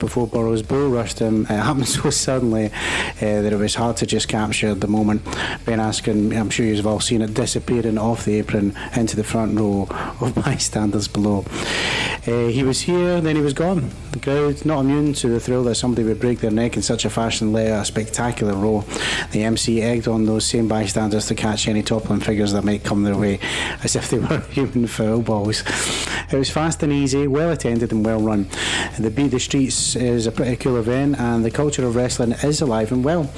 before Burroughs bull rushed him. It happened so suddenly that it was hard to just capture at the moment. Ben Askren, I'm sure you've all seen it, disappearing off the apron into the front row of bystanders below. He was here, then he was gone. The crowd not immune to the thrill that somebody would break their neck in such a fashion, led a spectacular row. The MC egged on those same bystanders to catch any toppling figures that might come their way, as if they were human foul balls. It was fast and easy, well attended and well run. The Beat the Streets is a pretty cool event, and the culture of wrestling is alive and well.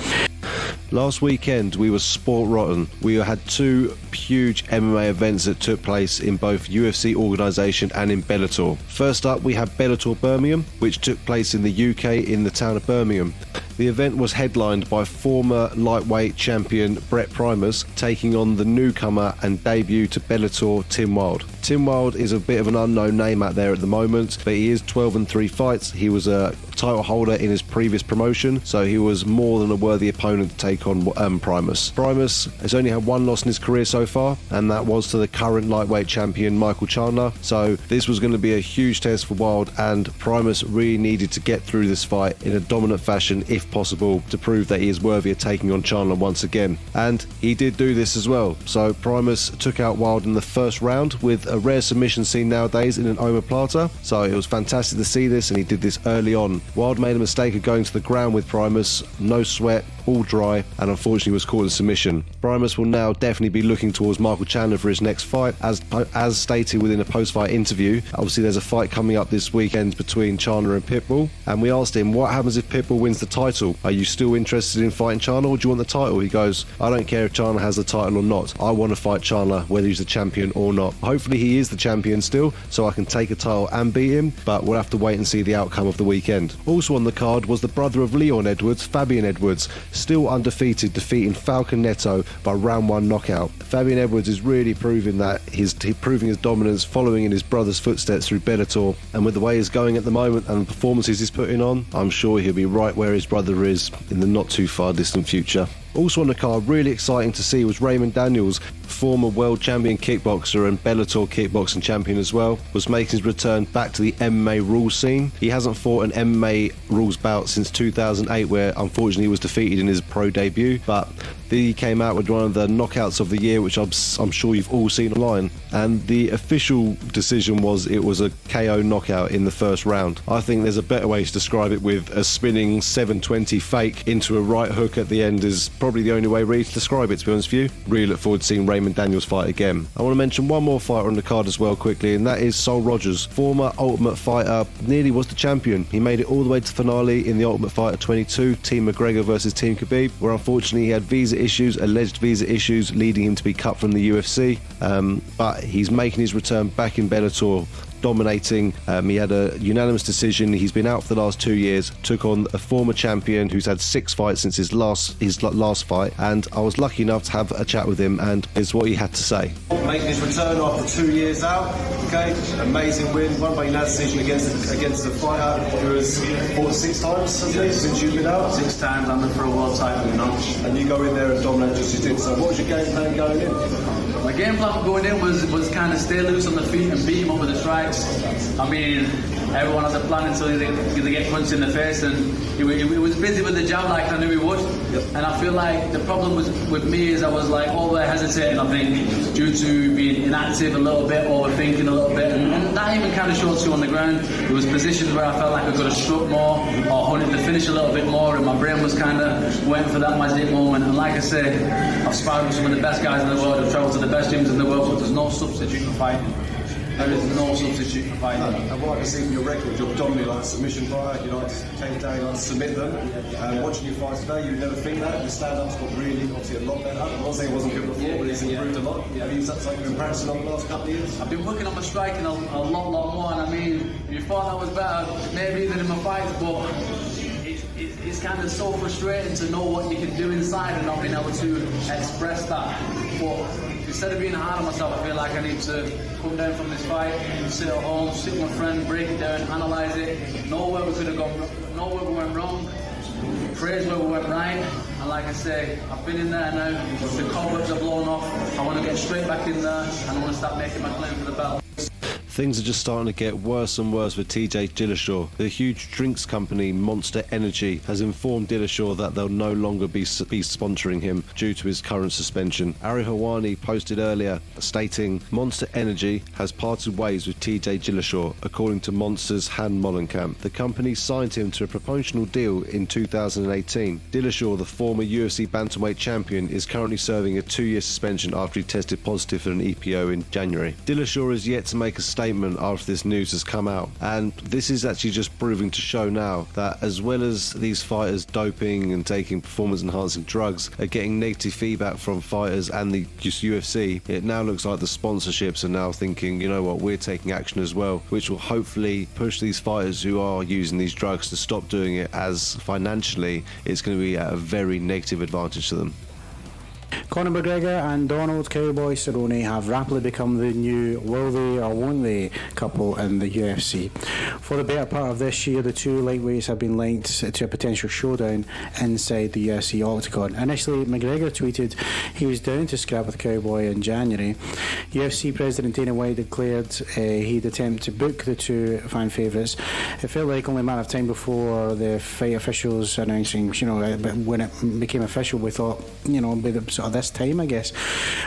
Last weekend we were sport rotten. We had two huge MMA events that took place in both UFC organisation and in Bellator. First up we had Bellator Birmingham, which took place in the UK in the town of Birmingham. The event was headlined by former lightweight champion Brett Primus taking on the newcomer and debut to Bellator, Tim Wilde. Tim Wilde is a bit of an unknown name out there at the moment, but he is 12-3 fights. He was a title holder in his previous promotion, so he was more than a worthy opponent to take on Primus. Primus has only had one loss in his career so far, and that was to the current lightweight champion Michael Chandler. So this was going to be a huge test for Wilde, and Primus really needed to get through this fight in a dominant fashion, if possible, to prove that he is worthy of taking on Chandler once again. And he did do this as well. So Primus took out Wilde in the first round with a rare submission seen nowadays in an omoplata. So it was fantastic to see this, and he did this early on. Wilde made a mistake of going to the ground with Primus, no sweat, all dry, and unfortunately was caught in submission. Primus will now definitely be looking towards Michael Chandler for his next fight, as stated within a post-fight interview. Obviously there's a fight coming up this weekend between Chandler and Pitbull, and we asked him, what happens if Pitbull wins the title? Are you still interested in fighting Chandler, or do you want the title? He goes, I don't care if Chandler has the title or not. I want to fight Chandler whether he's the champion or not. Hopefully he is the champion still, so I can take a title and beat him, but we'll have to wait and see the outcome of the weekend. Also on the card was the brother of Leon Edwards, Fabian Edwards, still undefeated, defeating Falcon Neto by round 1 knockout. Fabian Edwards is really proving his dominance, following in his brother's footsteps through Bellator, and with the way he's going at the moment and the performances he's putting on, I'm sure he'll be right where his brother is in the not too far distant future. Also on the card, really exciting to see, was Raymond Daniels, former world champion kickboxer and Bellator kickboxing champion as well, was making his return back to the MMA rules scene. He hasn't fought an MMA rules bout since 2008, where unfortunately he was defeated in his pro debut, but he came out with one of the knockouts of the year, which I'm sure you've all seen online, and the official decision was it was a KO knockout in the first round. I think there's a better way to describe it, with a spinning 720 fake into a right hook at the end is probably the only way really to describe it, to be honest with you. Really look forward to seeing Raymond Daniels fight again. I want to mention one more fighter on the card as well quickly, and that is Sol Rogers, former Ultimate Fighter, nearly was the champion. He made it all the way to the finale in the Ultimate Fighter 22, Team McGregor versus Team Khabib, where unfortunately he had alleged visa issues leading him to be cut from the UFC, but he's making his return back in Bellator, dominating. He had a unanimous decision. He's been out for the last 2 years, took on a former champion who's had 6 fights since his last fight, and I was lucky enough to have a chat with him, and here's what he had to say. Making his return after 2 years out, okay, amazing win, won by unanimous decision against a fighter who has fought 6 times since you've been out. 6 times under for a world title, you know. And you go in there and dominate just as you did. So what was your game plan going in? My game plan going in was kind of stay loose on the feet and beat him up with the strikes. I mean, everyone has a plan until they get punched in the face, and he was busy with the jab like I knew he would. Yep. And I feel like the problem with me is I was like over hesitating, I think, due to being inactive a little bit, overthinking a little bit, and that even kind of showed too on the ground. There was positions where I felt like I could have struck more or hunted the finish a little bit more, and my brain was kind of waiting for that magic moment. And like I say, I've sparred with some of the best guys in the world, I've travelled to the best gyms in the world, but there's no substitute for fighting. There is no substitute for fighting. And what I can see from your record, you're dominantly like a submission fighter. You like to take down, you like to submit them. Watching you fight today, you'd never think that. Your stand-up's got really, obviously, a lot better. I'm not saying it wasn't good before, but it's improved a lot. Have you used that something you've been practicing on the last couple of years? I've been working on my striking a lot more, and I mean, you thought that was better, maybe even in my fights, but it's kind of so frustrating to know what you can do inside and not being able to express that. But instead of being hard on myself, I feel like I need to come down from this fight, sit at home, sit with my friend, break it down, analyse it, know where we could have gone, know where we went wrong, praise where we went right. And like I say, I've been in there now, the cobwebs are blown off, I want to get straight back in there, and I want to start making my claim for the belt. Things are just starting to get worse and worse for TJ Dillashaw. The huge drinks company Monster Energy has informed Dillashaw that they'll no longer be sponsoring him due to his current suspension. Ari Hawani posted earlier stating Monster Energy has parted ways with TJ Dillashaw, according to Monster's Han Molenkamp. The company signed him to a promotional deal in 2018. Dillashaw, the former UFC bantamweight champion, is currently serving a 2-year suspension after he tested positive for an EPO in January. Dillashaw is yet to make a statement after this news has come out, and this is actually just proving to show now that as well as these fighters doping and taking performance enhancing drugs are getting negative feedback from fighters and the UFC, it now looks like the sponsorships are now thinking, you know what, we're taking action as well, which will hopefully push these fighters who are using these drugs to stop doing it, as financially it's going to be at a very negative advantage to them. Conor McGregor and Donald Cowboy Cerrone have rapidly become the new will they or won't they couple in the UFC. For the better part of this year, the two lightweights have been linked to a potential showdown inside the UFC octagon. Initially, McGregor tweeted he was down to scrap with Cowboy in January. UFC President Dana White declared he'd attempt to book the two fan favourites. It felt like only a matter of time before the fight officials announcing, when it became official, we thought, it'd be the sort of this time, I guess.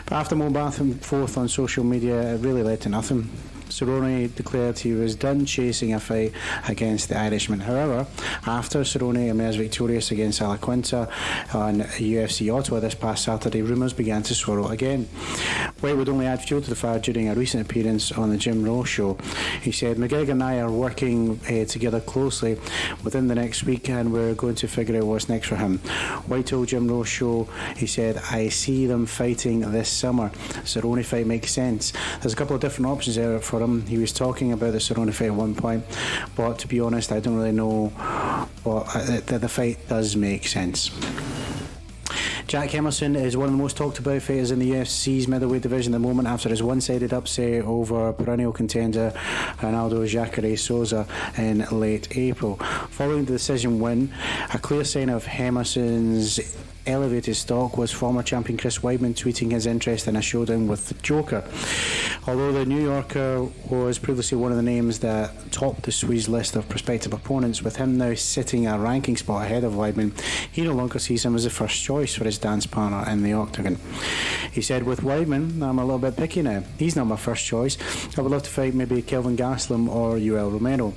But after more back and forth on social media, it really led to nothing. Cerrone declared he was done chasing a fight against the Irishman. However, after Cerrone emerged victorious against Alaquinta on UFC Ottawa this past Saturday, rumours began to swirl again. White would only add fuel to the fire during a recent appearance on the Jim Ross show. He said, McGregor and I are working together closely within the next week, and we're going to figure out what's next for him. White told Jim Ross show, he said, I see them fighting this summer. Cerrone fight makes sense. There's a couple of different options there for him. He was talking about the Cerrone fight at one point, but to be honest, I don't really know. But the fight does make sense. Jack Emerson is one of the most talked about fighters in the UFC's middleweight division at the moment after his one-sided upset over perennial contender Ronaldo Jacare Souza in late April. Following the decision win, a clear sign of Emerson's elevated stock was former champion Chris Weidman tweeting his interest in a showdown with the Joker. Although the New Yorker was previously one of the names that topped the Swede's list of prospective opponents, with him now sitting a ranking spot ahead of Weidman, he no longer sees him as the first choice for his dance partner in the octagon. He said, with Weidman, I'm a little bit picky now. He's not my first choice. I would love to fight maybe Kelvin Gastelum or Yoel Romero.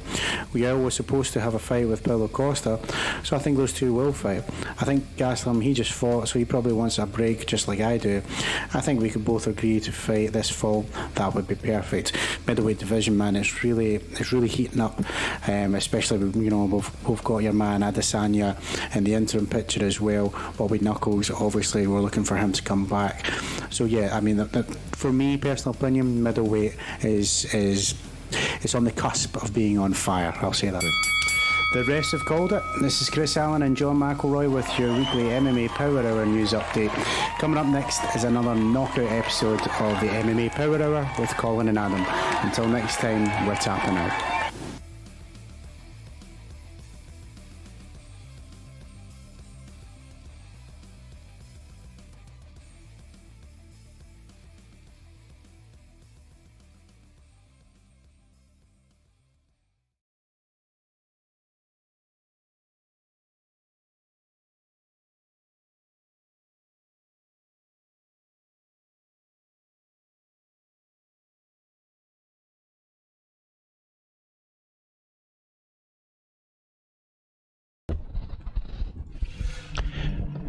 Yoel was supposed to have a fight with Paulo Costa, so I think those two will fight. I think Gastelum, he just fought, so he probably wants a break just like I do. I think we could both agree to fight this fall. That would be perfect. Middleweight division, man, it's really heating up, especially we've got your man Adesanya in the interim picture as well. Bobby Knuckles, obviously we're looking for him to come back. So yeah, I mean, for me, personal opinion, middleweight is it's on the cusp of being on fire. I'll say that. The rest have called it. This is Chris Allen and John McElroy with your weekly MMA Power Hour news update. Coming up next is another knockout episode of the MMA Power Hour with Colin and Adam. Until next time, we're tapping out.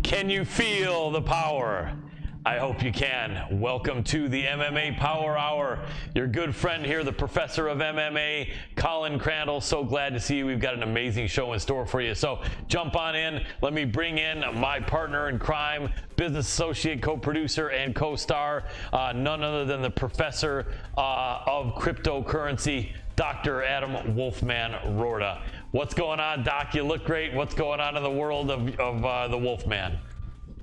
Can you feel the power? I hope you can. Welcome to the MMA Power Hour. Your good friend here, the professor of MMA, Colin Crandall. So glad to see you. We've got an amazing show in store for you. So jump on in. Let me bring in my partner in crime, business associate, co-producer, and co-star, none other than the professor of cryptocurrency, Dr. Adam Wolfman Rorta. What's going on, Doc? You look great. What's going on in the world of the Wolfman?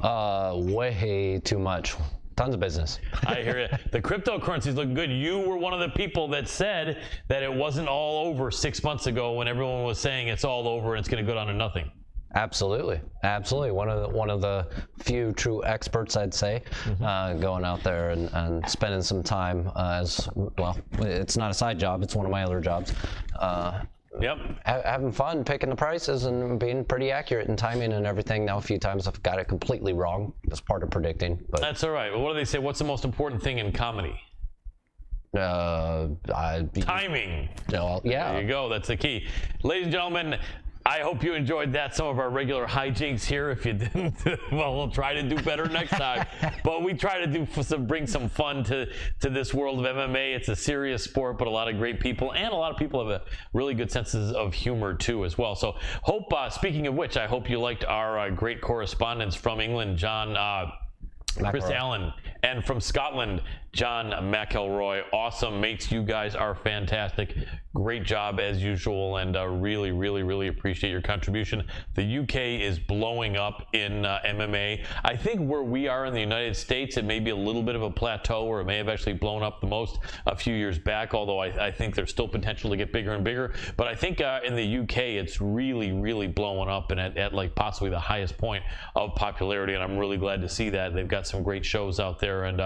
Way too much. Tons of business. I hear you. The cryptocurrencies look good. You were one of the people that said that it wasn't all over 6 months ago when everyone was saying it's all over and it's going to go down to nothing. Absolutely. One of the few true experts, I'd say, going out there and spending some time as well. It's not a side job; it's one of my other jobs. Having fun, picking the prices, and being pretty accurate in timing and everything. Now, a few times I've got it completely wrong. That's part of predicting. But that's all right. Well, what do they say? What's the most important thing in comedy? Timing. Yeah. There you go. That's the key. Ladies and gentlemen, I hope you enjoyed that. Some of our regular hijinks here. If you didn't, well, we'll try to do better next time. But we try to bring some fun to this world of MMA. It's a serious sport, but a lot of great people, and a lot of people have a really good senses of humor too as well. So hope, speaking of which, I hope you liked our great correspondents from England, Chris Allen, and from Scotland, John McElroy. Awesome mates. You guys are fantastic. Great job as usual, and really, really, really appreciate your contribution. The UK is blowing up in MMA. I think where we are in the United States, it may be a little bit of a plateau, or it may have actually blown up the most a few years back, although I think there's still potential to get bigger and bigger. But I think in the UK, it's really, really blowing up, and at like possibly the highest point of popularity, and I'm really glad to see that. They've got some great shows out there, and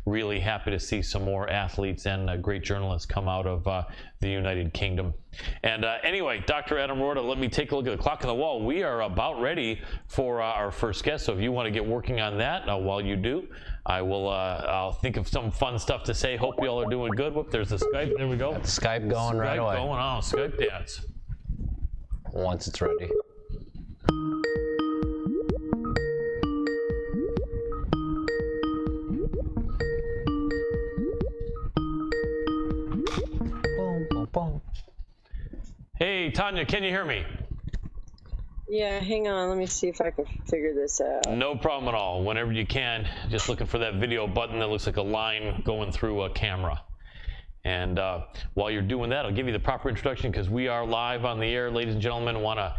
really happy to see some more athletes and great journalists come out of the United Kingdom. And anyway, Dr. Adam Rorta, let me take a look at the clock on the wall. We are about ready for our first guest, so if you want to get working on that, while you do, I'll think of some fun stuff to say. Hope you all are doing good. Whoop, there's the Skype. There we go. Got the Skype going right away. Going on. Skype dance. Once it's ready. Hey, Tanya, can you hear me? Yeah, hang on. Let me see if I can figure this out. No problem at all. Whenever you can, just looking for that video button that looks like a line going through a camera. And while you're doing that, I'll give you the proper introduction because we are live on the air. Ladies and gentlemen, I want to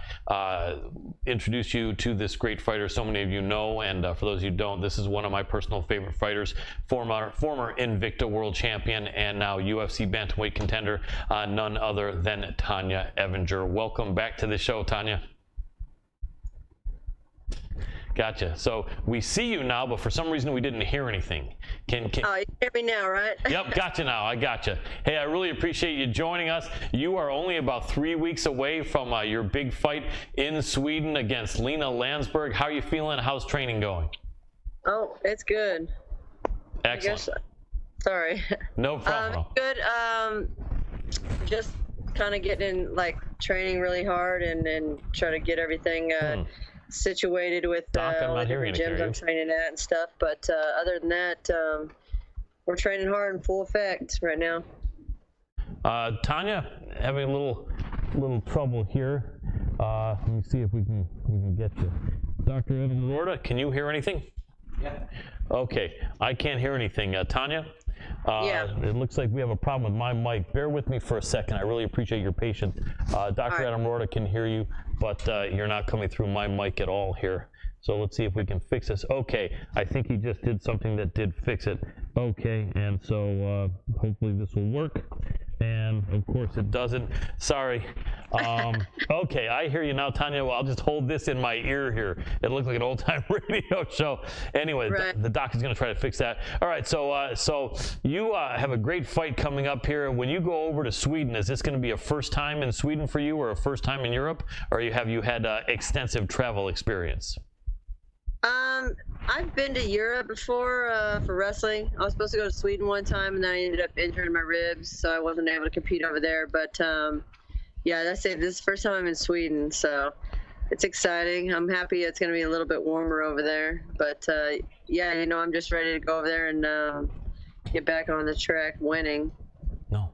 introduce you to this great fighter so many of you know. And for those of you who don't, this is one of my personal favorite fighters, former Invicta world champion and now UFC bantamweight contender, none other than Tanya Evinger. Welcome back to the show, Tanya. Gotcha. So we see you now, but for some reason we didn't hear anything. Oh, you hear me now, right? Yep, gotcha now. I gotcha. Hey, I really appreciate you joining us. You are only about 3 weeks away from your big fight in Sweden against Lena Landsberg. How are you feeling? How's training going? Oh, it's good. Excellent. Sorry. No problem. Good. Just kind of getting in, like, training really hard and try to get everything situated with all the different gyms I'm training at and stuff. But other than that, we're training hard in full effect right now. Tanya, having a little trouble here. Let me see if we can get you. Dr. Evan Rorta, can you hear anything? Yeah. Okay, I can't hear anything. Tanya? Yeah. It looks like we have a problem with my mic. Bear with me for a second. I really appreciate your patience. Dr. Adam Rorta can hear you, but you're not coming through my mic at all here. So let's see if we can fix this. Okay, I think he just did something that did fix it. Okay, and so hopefully this will work. And of course it doesn't. Sorry. Okay, I hear you now, Tanya. Well, I'll just hold this in my ear here. It looked like an old-time radio show. Anyway, right. The doc is going to try to fix that. All right, so you have a great fight coming up here. When you go over to Sweden, is this going to be a first time in Sweden for you, or a first time in Europe, or have you had extensive travel experience? I've been to Europe before for wrestling. I was supposed to go to Sweden one time, and then I ended up injuring my ribs, so I wasn't able to compete over there. But yeah, that's it. This is the first time I'm in Sweden, so it's exciting. I'm happy it's going to be a little bit warmer over there. But yeah, I'm just ready to go over there and get back on the track winning. No.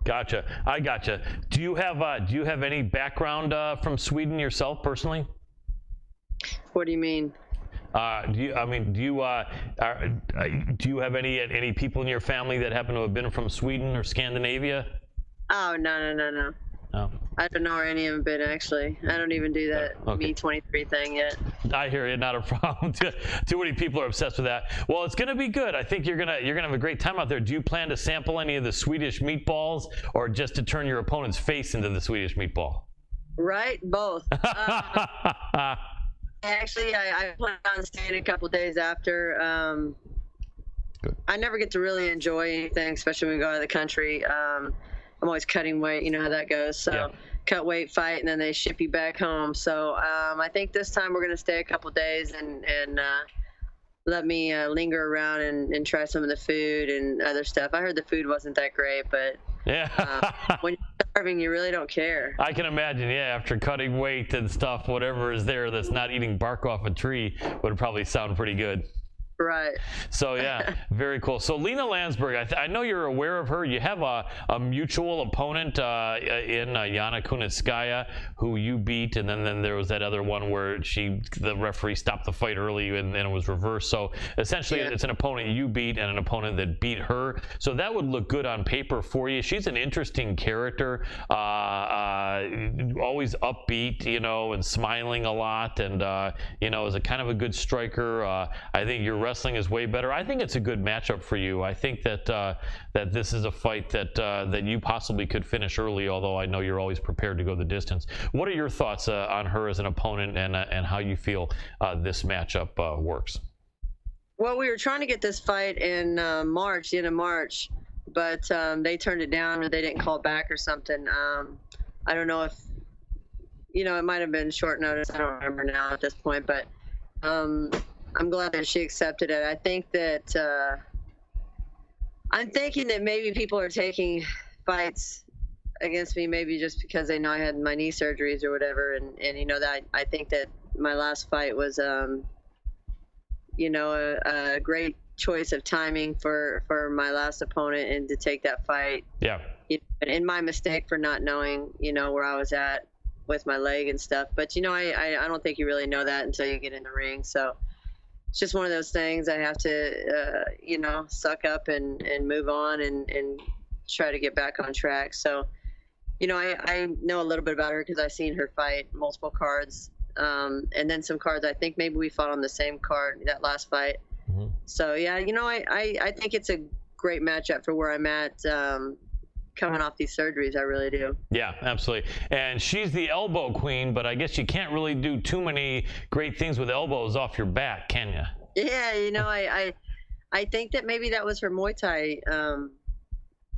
Gotcha. I gotcha. Do you have any background from Sweden yourself personally? What do you mean? Do you have any people in your family that happen to have been from Sweden or Scandinavia? Oh, no. No. I don't know where any of them been, actually. I don't even do that Me 23 thing yet. I hear you, not a problem. Too many people are obsessed with that. Well, it's going to be good. I think you're gonna have a great time out there. Do you plan to sample any of the Swedish meatballs, or just to turn your opponent's face into the Swedish meatball? Right, both. Actually, I plan on staying a couple days after. I never get to really enjoy anything, especially when we go out of the country. I'm always cutting weight, you know how that goes. So cut weight, fight, and then they ship you back home. So I think this time we're going to stay a couple days and let me linger around and try some of the food and other stuff. I heard the food wasn't that great, but when you're starving, you really don't care. I can imagine, after cutting weight and stuff, whatever is there that's not eating bark off a tree would probably sound pretty good. Right. So, very cool. So, Lena Landsberg, I know you're aware of her. You have a mutual opponent in Yana Kunitskaya, who you beat, and then there was that other one where the referee stopped the fight early and it was reversed. So, essentially, it's an opponent you beat and an opponent that beat her. So, that would look good on paper for you. She's an interesting character, always upbeat, and smiling a lot, and, is a kind of a good striker. I think your wrestling is way better. I think it's a good matchup for you. I think that that this is a fight that you possibly could finish early, although I know you're always prepared to go the distance. What are your thoughts on her as an opponent and how you feel this matchup works? Well, we were trying to get this fight in March, the end of March, but they turned it down or they didn't call back or something. I don't know if, it might have been short notice. I don't remember now at this point, but I'm glad that she accepted it. I think that I'm thinking that maybe people are taking fights against me maybe just because they know I had my knee surgeries or whatever, and that I think that my last fight was a great choice of timing for my last opponent and to take that fight. Yeah. And my mistake for not knowing where I was at with my leg and stuff. But I don't think you really know that until you get in the ring. So it's just one of those things. I have to, suck up and move on and try to get back on track. So, I know a little bit about her because I've seen her fight multiple cards. And then some cards, I think maybe we fought on the same card that last fight. Mm-hmm. So, I think it's a great matchup for where I'm at coming off these surgeries. I really do. Yeah, absolutely. And she's the elbow queen, but I guess you can't really do too many great things with elbows off your back, can you? Yeah, I think that maybe that was her Muay Thai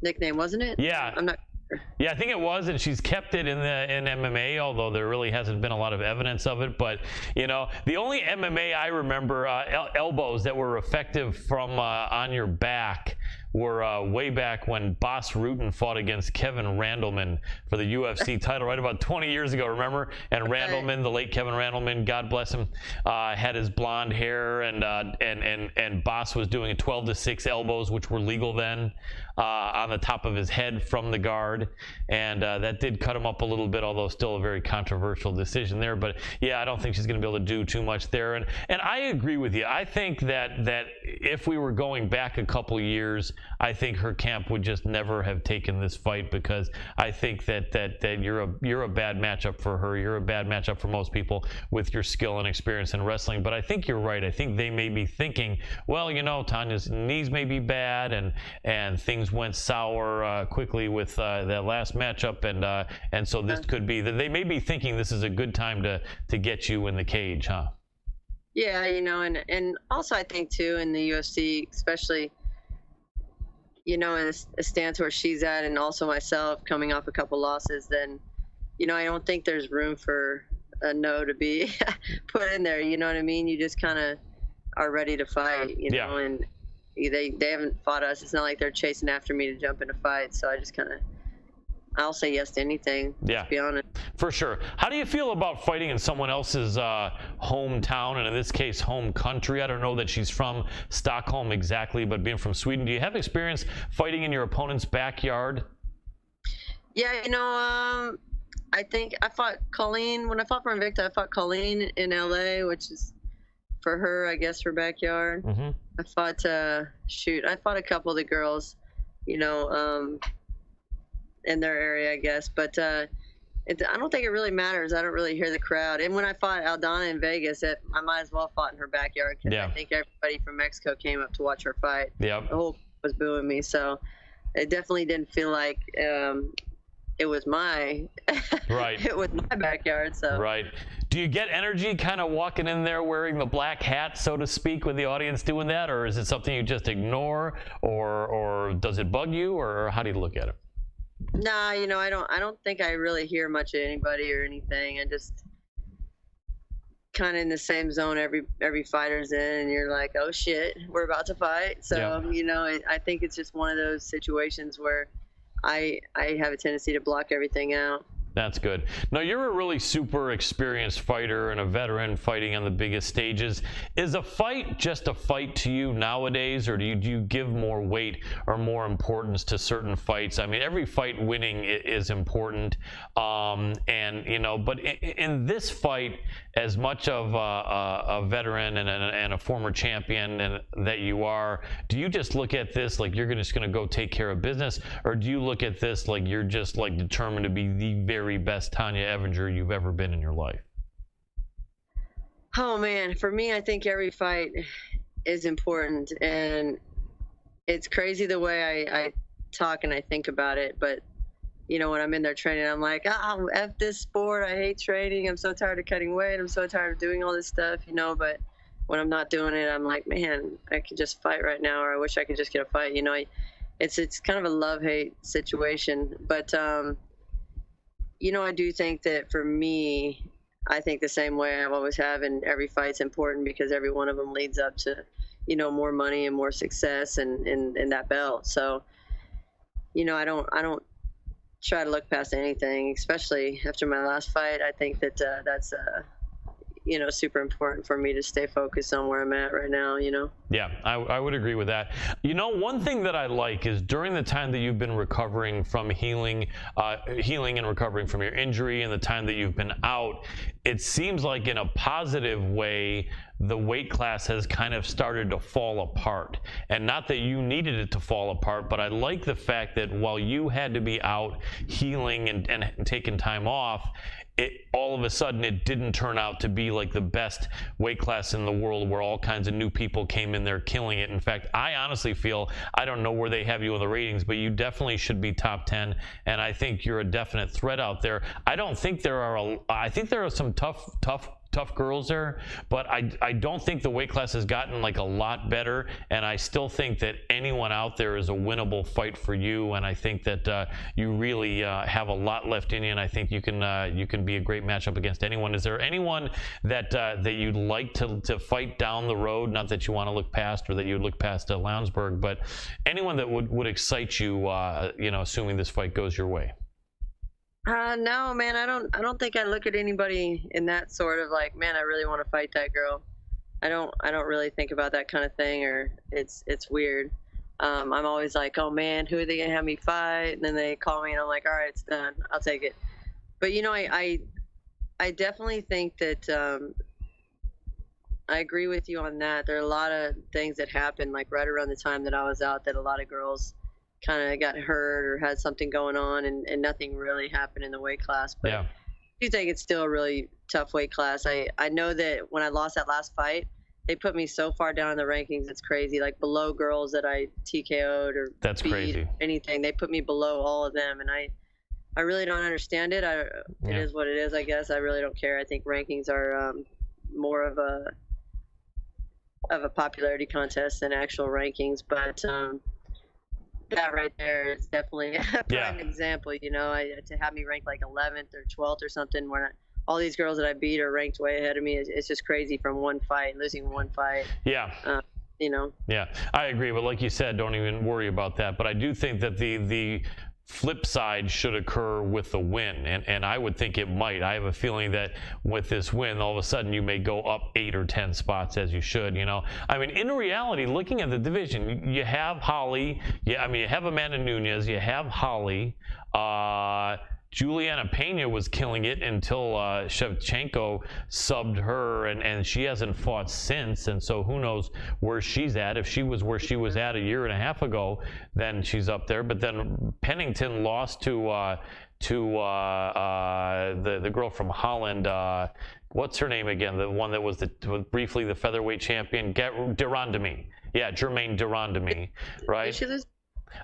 nickname, wasn't it? Yeah. I'm not sure. Yeah, I think it was, and she's kept it in MMA, although there really hasn't been a lot of evidence of it. But, the only MMA I remember elbows that were effective from on your back were way back when Bas Rutten fought against Kevin Randleman for the UFC title, right about 20 years ago, remember? And Randleman, the late Kevin Randleman, God bless him, had his blonde hair, and Bas was doing a 12-6 elbows, which were legal then, on the top of his head from the guard, and that did cut him up a little bit, although still a very controversial decision there. But yeah, I don't think she's going to be able to do too much there. And I agree with you. I think that if we were going back a couple years, I think her camp would just never have taken this fight, because I think that you're a bad matchup for her. You're a bad matchup for most people with your skill and experience in wrestling. But I think you're right. I think they may be thinking, well, Tanya's knees may be bad, and things went sour quickly with that last matchup, and so this could be that they may be thinking this is a good time to get you in the cage, huh? Yeah, and also I think too in the UFC, especially, in a stance where she's at, and also myself coming off a couple losses, then, I don't think there's room for a no to be put in there. You know what I mean? You just kind of are ready to fight, know, and they haven't fought us. It's not like they're chasing after me to jump in a fight. So I just I'll say yes to anything, to be honest. For sure. How do you feel about fighting in someone else's hometown, and in this case, home country? I don't know that she's from Stockholm exactly, but being from Sweden, do you have experience fighting in your opponent's backyard? Yeah, I think I fought Colleen. When I fought for Invicta, I fought Colleen in LA, which is, for her, I guess, her backyard. Mm-hmm. I fought, I fought a couple of the girls, in their area, I guess, but I don't think it really matters. I don't really hear the crowd. And when I fought Aldana in Vegas, I might as well fought in her backyard, because I think everybody from Mexico came up to watch her fight. Yep. The whole was booing me, so it definitely didn't feel like it was my Right. it was my backyard. So Right. Do you get energy kind of walking in there wearing the black hat, so to speak, with the audience doing that, or is it something you just ignore, or does it bug you, or how do you look at it? Nah, you know, I don't think I really hear much of anybody or anything. I just kind of in the same zone every fighter's in, and you're like, oh shit, we're about to fight. So Yeah. you know, I think it's just one of those situations where I have a tendency to block everything out. That's good. Now, you're a really super experienced fighter and a veteran fighting on the biggest stages. Is a fight just a fight to you nowadays, or do you give more weight or more importance to certain fights? I mean, every fight winning is important, and you know, but in this fight, as much of a veteran and a former champion that you are, do you just look at this like you're just going to go take care of business, or do you look at this like you're just like determined to be the very best Tanya Evinger you've ever been in your life? Oh man, for me, I think every fight is important, and it's crazy the way I talk and I think about it. But you know, when I'm in there training, I'm like, oh, F this sport. I hate training. I'm so tired of cutting weight. I'm so tired of doing all this stuff, you know. But when I'm not doing it, I'm like, man, I could just fight right now, or I wish I could just get a fight. You know, it's kind of a love-hate situation. But you know, I do think that for me, I think the same way I've always have, and every fight's important because every one of them leads up to, you know, more money and more success and that belt. So, you know, I don't try to look past anything, especially after my last fight. I think that that's you know, super important for me to stay focused on where I'm at right now, you know? Yeah, I would agree with that. You know, one thing that I like is during the time that you've been recovering from healing and recovering from your injury, and the time that you've been out, it seems like in a positive way, the weight class has kind of started to fall apart. And not that you needed it to fall apart, but I like the fact that while you had to be out healing and taking time off, all of a sudden it didn't turn out to be like the best weight class in the world where all kinds of new people came in there killing it. In fact, I honestly feel, I don't know where they have you in the ratings, but you definitely should be top 10, and I think you're a definite threat out there. I think there are some tough girls there, but I don't think the weight class has gotten like a lot better, and I still think that anyone out there is a winnable fight for you, and I think that you really have a lot left in you, and I think you can be a great matchup against anyone. Is there anyone that you'd like to fight down the road? Not that you want to look past, or that you'd look past Lounsburg, but anyone that would excite you, you know, assuming this fight goes your way? No, man, I don't think I look at anybody in that sort of like, man, I really want to fight that girl. I don't really think about that kind of thing, or it's weird. I'm always like, oh man, who are they gonna have me fight? And then they call me and I'm like, all right, it's done. I'll take it. But you know, I definitely think that I agree with you on that. There are a lot of things that happened like right around the time that I was out that a lot of girls kind of got hurt or had something going on, and nothing really happened in the weight class. But Yeah. I do think it's still a really tough weight class. I know that when I lost that last fight, they put me so far down in the rankings, it's crazy. Like below girls that I TKO'd or That's beat, crazy. anything. They put me below all of them, and I really don't understand it. It is what it is, I guess. I really don't care. I think rankings are more of a popularity contest than actual rankings, but that right there is definitely a prime example. You know, to have me ranked like 11th or 12th or something, when all these girls that I beat are ranked way ahead of me, it's just crazy from one fight, losing one fight. Yeah. You know. Yeah, I agree. But like you said, don't even worry about that. But I do think that the flip side should occur with the win, and I would think it might. I have a feeling that with this win, all of a sudden you may go up 8 or 10 spots, as you should. You know, I mean, in reality, looking at the division, you have Holly. Yeah, I mean, you have Amanda Nunes. You have Holly. Juliana Pena was killing it until Shevchenko subbed her, and she hasn't fought since. And so who knows where she's at. If she was where she was at a year and a half ago, then she's up there. But then Pennington lost to the girl from Holland. What's her name again? The one that was briefly the featherweight champion, Derondemi. Yeah, Jermaine Derondemi, right? Did she lose?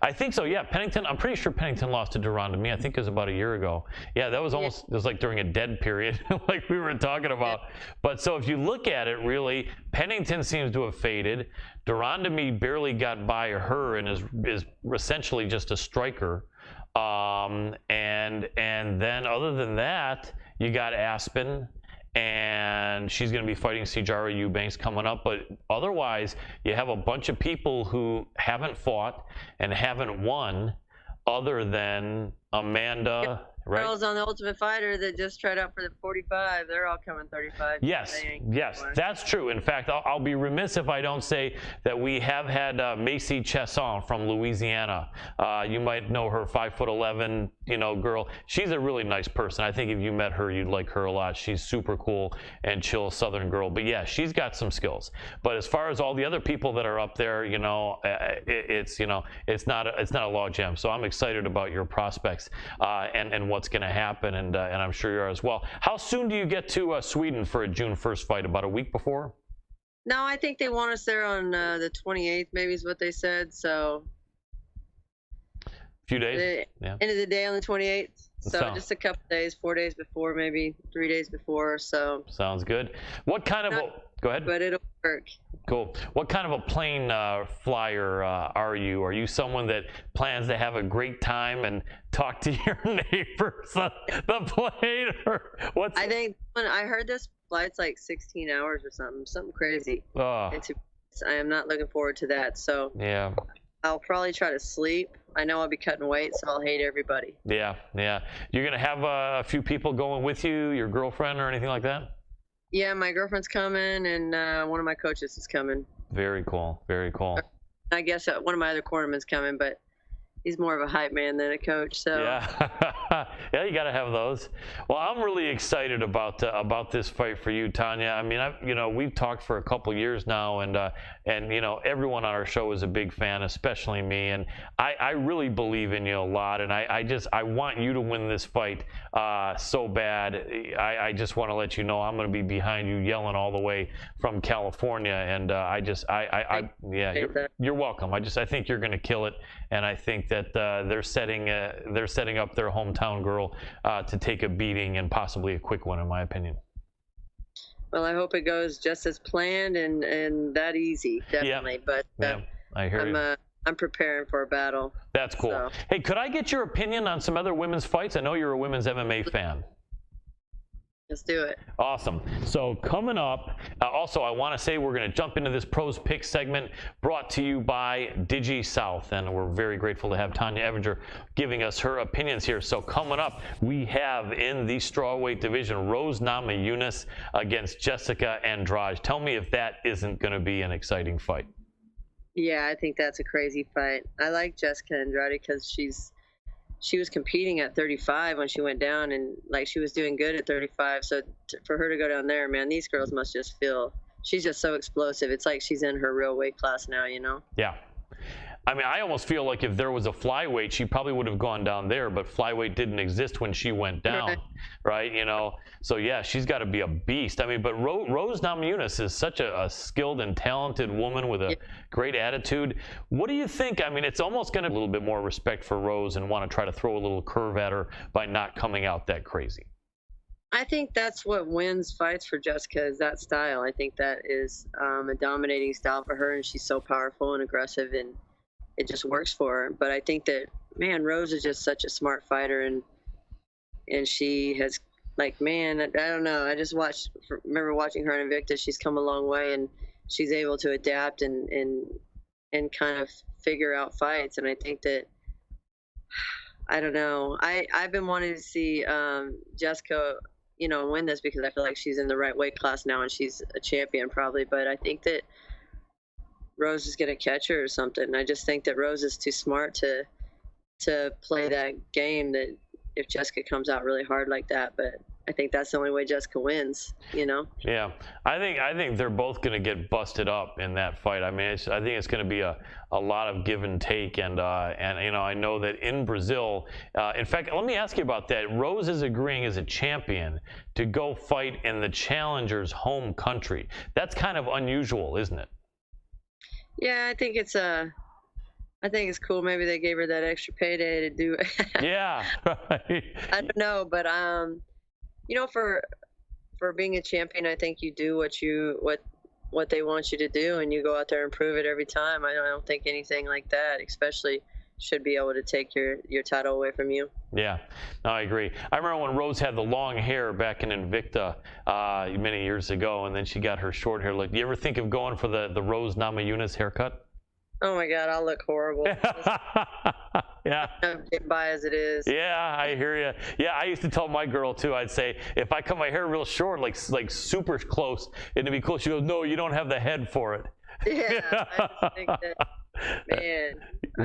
I think so, yeah. Pennington, I'm pretty sure Pennington lost to Duran to me. I think it was about a year ago. Yeah, that was almost, it was like during a dead period, like we were talking about. But so if you look at it, really, Pennington seems to have faded. Duran to me barely got by her and is essentially just a striker. And then other than that, you got Aspen, and she's going to be fighting Sijara Eubanks coming up. But otherwise, you have a bunch of people who haven't fought and haven't won other than Amanda, right? Girls on the Ultimate Fighter that just tried out for the 45, they're all coming 35. Yes, that's true. In fact, I'll be remiss if I don't say that we have had Macy Chesson from Louisiana. You might know her, 5'11", girl. She's a really nice person. I think if you met her, you'd like her a lot. She's super cool and chill Southern girl. But yeah, she's got some skills. But as far as all the other people that are up there, it's not a log jam. So I'm excited about your prospects and what's going to happen, and I'm sure you are as well. How soon do you get to Sweden for a June 1st fight? About a week before? No, I think they want us there on the 28th, maybe is what they said. So a few days? End of the day on the 28th. So just a couple days, 4 days before, maybe 3 days before. So sounds good. What kind of go ahead? But it'll work. Cool. What kind of a plane flyer are you? Are you someone that plans to have a great time and talk to your neighbors on the plane, or what's? I think when I heard this flight's like 16 hours or something crazy. Oh. I am not looking forward to that. So yeah. I'll probably try to sleep. I know I'll be cutting weight, so I'll hate everybody. Yeah. You're gonna have a few people going with you, your girlfriend or anything like that? Yeah, my girlfriend's coming, and one of my coaches is coming. Very cool. Very cool. I guess one of my other cornermen's coming, but he's more of a hype man than a coach. So yeah, you got to have those. Well, I'm really excited about this fight for you, Tanya. I mean, we've talked for a couple years now, and everyone on our show is a big fan, especially me. And I really believe in you a lot, and I want you to win this fight so bad. I just want to let you know I'm going to be behind you, yelling all the way from California. And you're welcome. I think you're going to kill it, and I think that they're setting up their hometown girl to take a beating, and possibly a quick one, in my opinion. Well, I hope it goes just as planned and that easy, definitely. Yeah. But I hear you. I'm preparing for a battle. That's cool. So. Hey, could I get your opinion on some other women's fights? I know you're a women's MMA fan. Let's do it. Awesome. So coming up, also I want to say we're going to jump into this Pros Pick segment brought to you by Digi South, and we're very grateful to have Tanya Evinger giving us her opinions here. So coming up, we have in the strawweight division Rose Namajunas against Jessica Andrade. Tell me if that isn't going to be an exciting fight. Yeah, I think that's a crazy fight. I like Jessica Andrade because she was competing at 35 when she went down, and like she was doing good at 35. So for her to go down there, man, these girls must just feel she's just so explosive. It's like she's in her real weight class now, Yeah. I mean, I almost feel like if there was a flyweight, she probably would have gone down there, but flyweight didn't exist when she went down, right? So yeah, she's got to be a beast. I mean, but Rose Namajunas is such a skilled and talented woman with a great attitude. What do you think? I mean, it's almost going to a little bit more respect for Rose and want to try to throw a little curve at her by not coming out that crazy. I think that's what wins fights for Jessica, is that style. I think that is a dominating style for her, and she's so powerful and aggressive, and it just works for her. But I think that, man, Rose is just such a smart fighter, and she has, like, man, I don't know. I just remember watching her in Invicta. She's come a long way, and she's able to adapt and kind of figure out fights. And I think that, I don't know. I've been wanting to see Jessica, win this, because I feel like she's in the right weight class now, and she's a champion probably. But I think that Rose is going to catch her or something. I just think that Rose is too smart to play that game, that if Jessica comes out really hard like that. But I think that's the only way Jessica wins, Yeah, I think they're both going to get busted up in that fight. I mean, I think it's going to be a lot of give and take, and I know that in Brazil, in fact, let me ask you about that. Rose is agreeing as a champion to go fight in the challenger's home country. That's kind of unusual, isn't it? Yeah, I think it's I think it's cool. Maybe they gave her that extra payday to do it. Yeah, right. I don't know, but you know, for being a champion, I think you do what they want you to do, and you go out there and prove it every time. I don't think anything like that, especially, should be able to take your title away from you. Yeah, no, I agree. I remember when Rose had the long hair back in Invicta many years ago, and then she got her short hair look. Do you ever think of going for the Rose Namajunas haircut? Oh my God, I'll look horrible. Yeah. I'm getting by as it is. Yeah, I hear you. Yeah, I used to tell my girl too. I'd say if I cut my hair real short, like super close, it'd be cool. She goes, "No, you don't have the head for it." Yeah, I just think that, man,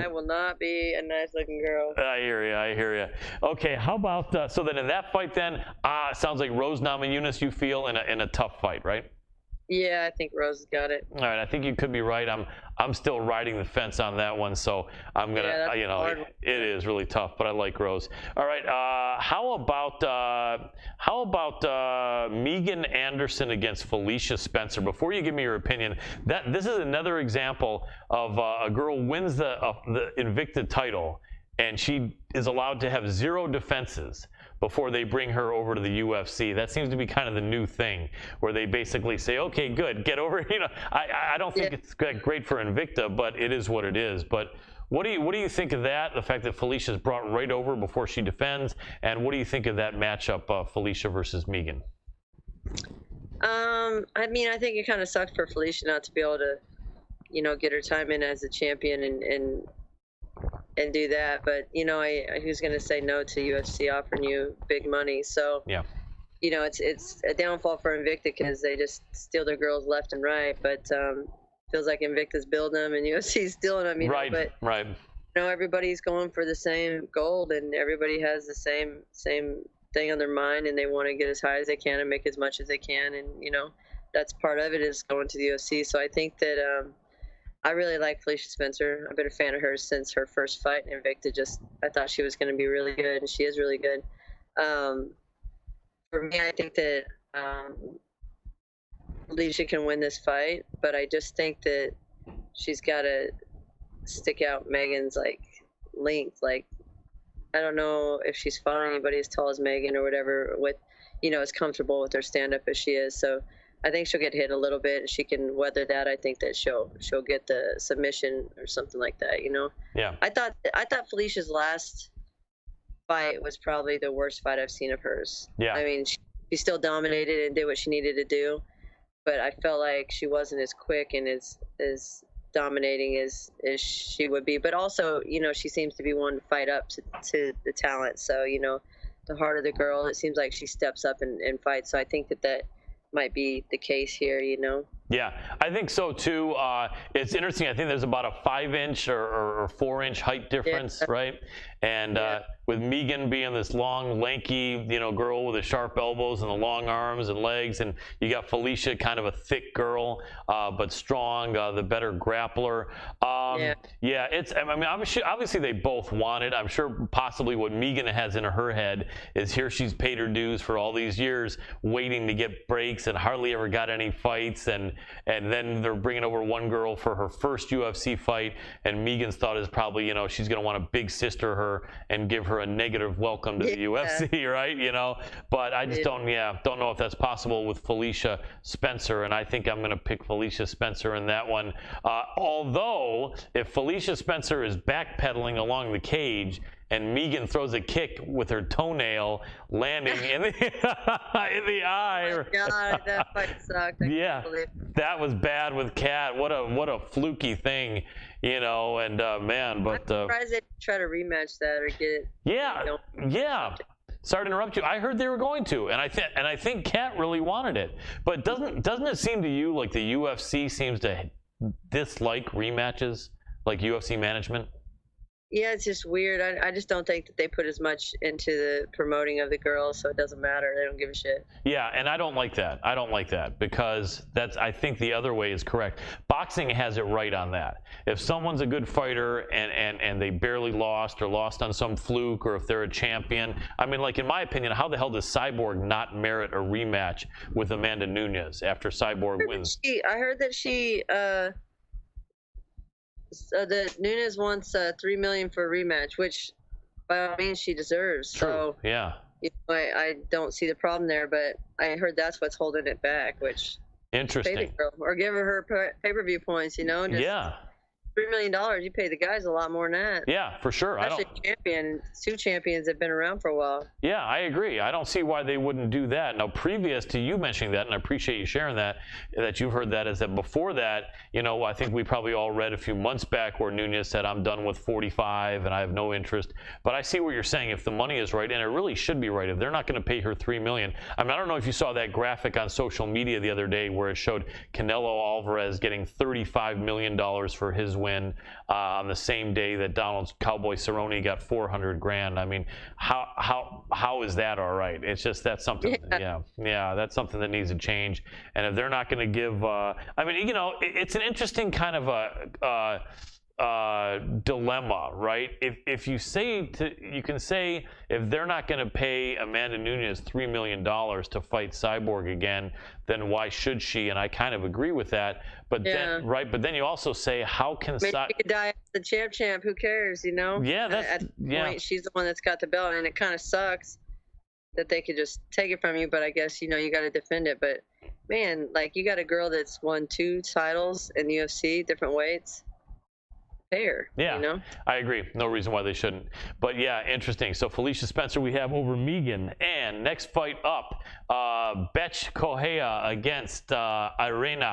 I will not be a nice looking girl. I hear you. I hear you. Okay, how about so then in that fight then, sounds like Rose Namajunas you feel in a tough fight, right? Yeah, I think Rose has got it. All right, I think you could be right. I'm still riding the fence on that one, so I'm gonna, Yeah, that's a hard one. it is really tough, but I like Rose. All right, how about Megan Anderson against Felicia Spencer? Before you give me your opinion, this is another example of a girl wins the Invicta title, and she is allowed to have 0 defenses before they bring her over to the UFC. That seems to be kind of the new thing, where they basically say, okay, good, get over. I don't think it's great for Invicta, but it is what it is. But what do you think of that? The fact that Felicia's brought right over before she defends, and what do you think of that matchup, Felicia versus Megan? I mean, I think it kind of sucked for Felicia not to be able to, get her time in as a champion and do that. But who's going to say no to UFC offering you big money? So yeah, it's a downfall for Invicta because they just steal their girls left and right. But feels like Invicta's building them and UFC's stealing them. Right. Everybody's going for the same gold, and everybody has the same thing on their mind, and they want to get as high as they can and make as much as they can, and that's part of it, is going to the UFC. So I think that I really like Felicia Spencer. I've been a fan of hers since her first fight in Invicta. I thought she was going to be really good, and she is really good. For me, I think that Felicia can win this fight, but I just think that she's got to stick out Megan's length. I don't know if she's fought anybody as tall as Megan or whatever, with as comfortable with her stand up as she is. So I think she'll get hit a little bit, and she can weather that. I think that she'll get the submission or something like that. Yeah. I thought Felicia's last fight was probably the worst fight I've seen of hers. Yeah. I mean, she still dominated and did what she needed to do, but I felt like she wasn't as quick and as dominating as she would be. But also, she seems to be one to fight up to the talent. So, the harder the girl, it seems like she steps up and fights. So I think that might be the case here, Yeah, I think so too. It's interesting. I think there's about a 5-inch or 4-inch height difference, right? And with Megan being this long, lanky, girl with the sharp elbows and the long arms and legs, and you got Felicia, kind of a thick girl, but strong, the better grappler. It's. I mean, obviously they both want it. I'm sure possibly what Megan has in her head is here she's paid her dues for all these years, waiting to get breaks, and hardly ever got any fights, and then they're bringing over one girl for her first UFC fight, and Megan's thought is probably, she's going to want to big sister her and give her a negative welcome to the UFC, right? But I just don't know if that's possible with Felicia Spencer, and I think I'm going to pick Felicia Spencer in that one. Although, if Felicia Spencer is backpedaling along the cage and Megan throws a kick with her toenail landing in the eye. Oh my God, that fight sucked. That was bad with Kat. What a fluky thing, and man, but I'm surprised they try to rematch that or get it. Yeah. Sorry to interrupt you. I heard they were going to, and I think Kat really wanted it. But doesn't it seem to you like the UFC seems to dislike rematches, like UFC management? Yeah, it's just weird. I just don't think that they put as much into the promoting of the girls, so it doesn't matter. They don't give a shit. Yeah, and I don't like that because I think the other way is correct. Boxing has it right on that. If someone's a good fighter and they barely lost or lost on some fluke, or if they're a champion, I mean, like in my opinion, how the hell does Cyborg not merit a rematch with Amanda Nunes after Cyborg wins? I heard that she the Nunes wants $3 million for a rematch, which by all means she deserves. True. So Yeah. I don't see the problem there, but I heard that's what's holding it back, which pay the Interesting. girl or give her pay-per-view points, Just Yeah. $3 million, you pay the guys a lot more than that. Yeah, for sure. Especially two champions that have been around for a while. Yeah, I agree. I don't see why they wouldn't do that. Now, previous to you mentioning that, and I appreciate you sharing that you've heard that, is that before that, I think we probably all read a few months back where Nunes said, I'm done with 45 and I have no interest. But I see what you're saying. If the money is right, and it really should be right, if they're not going to pay her $3 million. I mean, I don't know if you saw that graphic on social media the other day where it showed Canelo Alvarez getting $35 million for his win on the same day that Donald Cowboy Cerrone got $400,000. I mean, how is that all right? It's just that's something. Yeah, that's something that needs to change. And if they're not going to give, it's an interesting kind of a dilemma, right? If you can say if they're not going to pay Amanda Nunes $3 million to fight Cyborg again, then why should she? And I kind of agree with that. But then, right? But then you also say, how can maybe she could die as the champ? Who cares? Yeah, at the point, she's the one that's got the belt, and it kind of sucks that they could just take it from you. But I guess you got to defend it. But man, like you got a girl that's won 2 titles in the UFC, different weights. Fair. Yeah, I agree. No reason why they shouldn't. But yeah, interesting. So Felicia Spencer we have over Megan. And next fight up, Betch Correia against Irene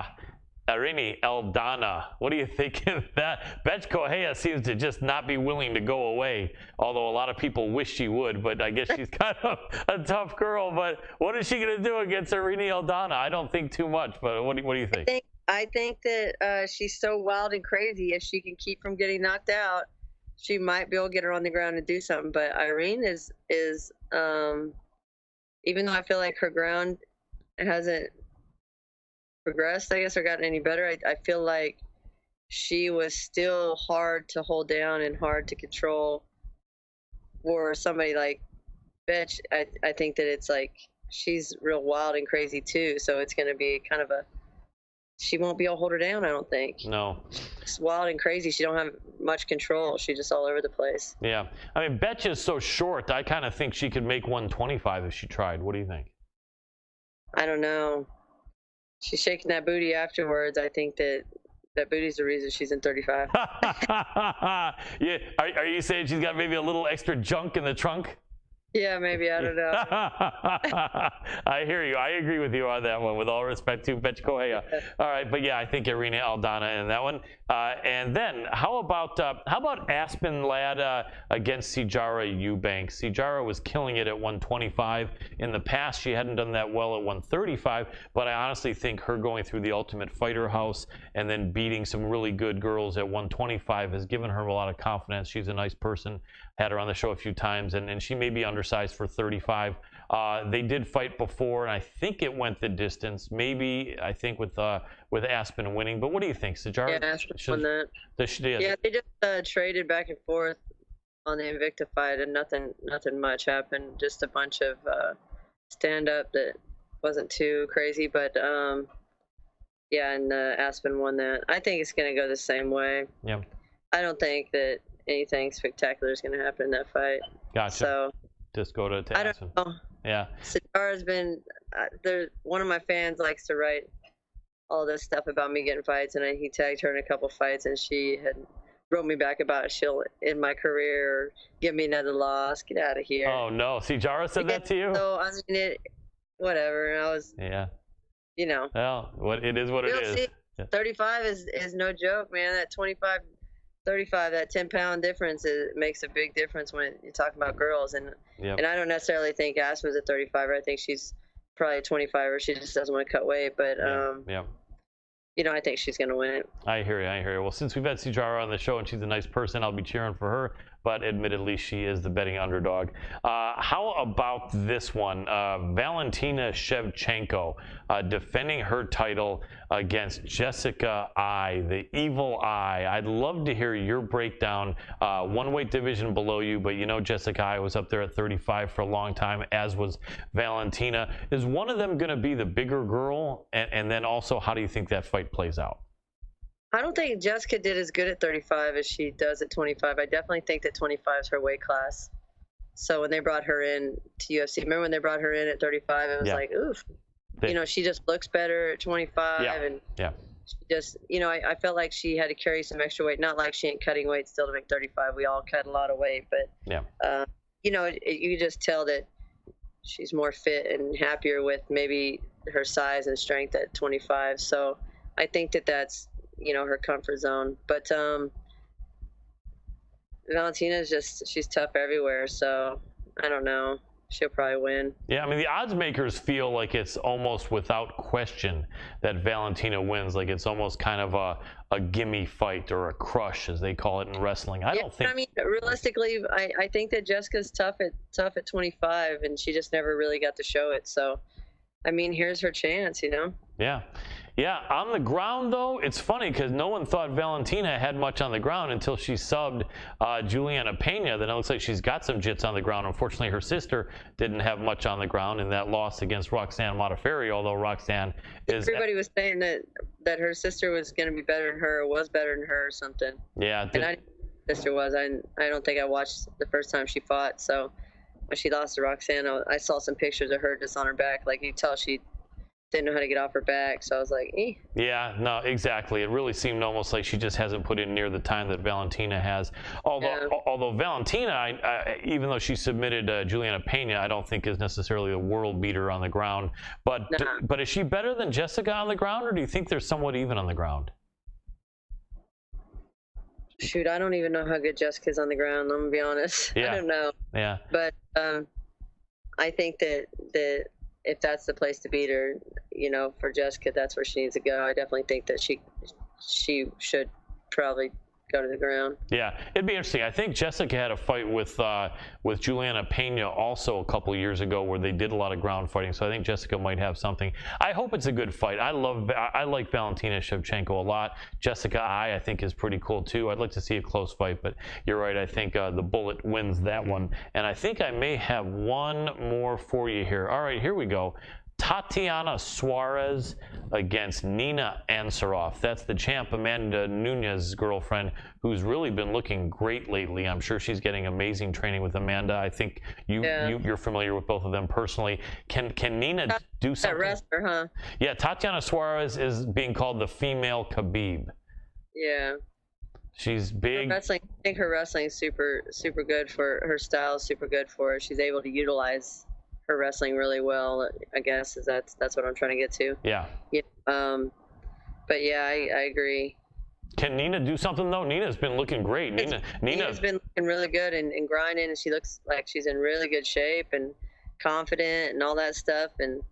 Aldana. What do you think of that? Betch Correia seems to just not be willing to go away, although a lot of people wish she would, but I guess she's kind of a tough girl. But what is she going to do against Irene Aldana? I don't think too much, but what do you think? I think that she's so wild and crazy. If she can keep from getting knocked out, she might be able to get her on the ground and do something. But Irene is even though I feel like her ground hasn't progressed, I guess, or gotten any better, I feel like she was still hard to hold down and hard to control for somebody like Betch. I think that it's like she's real wild and crazy too. So it's going to be kind of she won't be able to hold her down, I don't think. No. She's wild and crazy. She don't have much control. She's just all over the place. Yeah. I mean, Betch is so short, I kind of think she could make 125 if she tried. What do you think? I don't know. She's shaking that booty afterwards. I think that booty's the reason she's in 35. Yeah. Are you saying she's got maybe a little extra junk in the trunk? Yeah, maybe. I don't know. I hear you. I agree with you on that one, with all respect to Betch Correia. All right, but yeah, I think Irene Aldana in that one. And then how about Aspen Ladd against Sijara Eubanks? Sijara was killing it at 125. In the past, she hadn't done that well at 135, but I honestly think her going through the Ultimate Fighter house and then beating some really good girls at 125 has given her a lot of confidence. She's a nice person. Had her on the show a few times, and she may be undersized for 35. They did fight before, and I think it went the distance. Maybe, I think, with Aspen winning. But what do you think, Sijara? Yeah, Aspen won that. They just traded back and forth on the Invicta fight, and nothing much happened. Just a bunch of stand-up that wasn't too crazy. But, and Aspen won that. I think it's going to go the same way. Yeah. I don't think that anything spectacular is going to happen in that fight. Gotcha. So just go to I don't know. Yeah. Sijara's been one of my fans likes to write all this stuff about me getting fights, and he tagged her in a couple fights, and she had wrote me back about she'll end my career or give me another loss. Get out of here. Oh no, Sijara said that to you? So I mean, whatever. And I was. Yeah. Well, it is what it is. 35 is no joke, man. That 25-35, that 10-pound difference makes a big difference when you're talking about girls. And I don't necessarily think Aspen's a 35er. I think she's probably a 25er. She just doesn't want to cut weight. But I think she's going to win it. I hear you. Well, since we've had Sijara on the show and she's a nice person, I'll be cheering for her. But admittedly, she is the betting underdog. How about this one? Valentina Shevchenko defending her title against Jessica Eye, the evil Eye. I'd love to hear your breakdown. One weight division below you, but Jessica Eye was up there at 35 for a long time, as was Valentina. Is one of them going to be the bigger girl? And then also, how do you think that fight plays out? I don't think Jessica did as good at 35 as she does at 25. I definitely think that 25 is her weight class. So when they brought her in to UFC, remember when they brought her in at 35? It was like, oof. She just looks better at 25. And she just, I felt like she had to carry some extra weight. Not like she ain't cutting weight still to make 35. We all cut a lot of weight. But, you just tell that she's more fit and happier with maybe her size and strength at 25. So I think that that's, her comfort zone. But Valentina's she's tough everywhere. So I don't know. She'll probably win. Yeah, I mean, the odds makers feel like it's almost without question that Valentina wins. Like it's almost kind of a gimme fight or a crush, as they call it in wrestling. I don't think. I mean, realistically, I think that Jessica's tough at 25, and she just never really got to show it. So, I mean, here's her chance, Yeah. Yeah, on the ground, though, it's funny because no one thought Valentina had much on the ground until she subbed Juliana Pena. Then it looks like she's got some jits on the ground. Unfortunately, her sister didn't have much on the ground in that loss against Roxanne Modafferi, although Roxanne is... Everybody was saying that her sister was going to be better than her, or was better than her or something. Yeah. And I sister was. I don't think I watched the first time she fought, so when she lost to Roxanne, I saw some pictures of her just on her back. Like, you tell she didn't know how to get off her back, so I was like, eh. Yeah, no, exactly. It really seemed almost like she just hasn't put in near the time that Valentina has. Although Valentina, even though she submitted Juliana Pena, I don't think is necessarily a world beater on the ground. But but is she better than Jessica on the ground, or do you think they're somewhat even on the ground? Shoot, I don't even know how good Jessica's on the ground. I'm gonna be honest. Yeah. I don't know. Yeah. But I think that if that's the place to beat her, for Jessica, that's where she needs to go. I definitely think that she should probably go to the ground. Yeah, it'd be interesting. I think Jessica had a fight with Juliana Pena also a couple of years ago where they did a lot of ground fighting. So I think Jessica might have something. I hope it's a good fight. I like Valentina Shevchenko a lot. Jessica I think is pretty cool too. I'd like to see a close fight, but you're right. I think the Bullet wins that one. And I think I may have one more for you here. All right, here we go. Tatiana Suarez against Nina Ansaroff. That's the champ, Amanda Nunes' girlfriend, who's really been looking great lately. I'm sure she's getting amazing training with Amanda. I think you're familiar with both of them personally. Can Nina do something? That wrestler, huh? Yeah, Tatiana Suarez is being called the female Khabib. Yeah. She's big. I think her wrestling is super good for her style. Super good for her. She's able to utilize her wrestling really well, I guess. That's what I'm trying to get to. Yeah. But yeah, I agree. Can Nina do something though? Nina's been looking great. Nina's been looking really good and grinding, and she looks like she's in really good shape and confident and all that stuff. And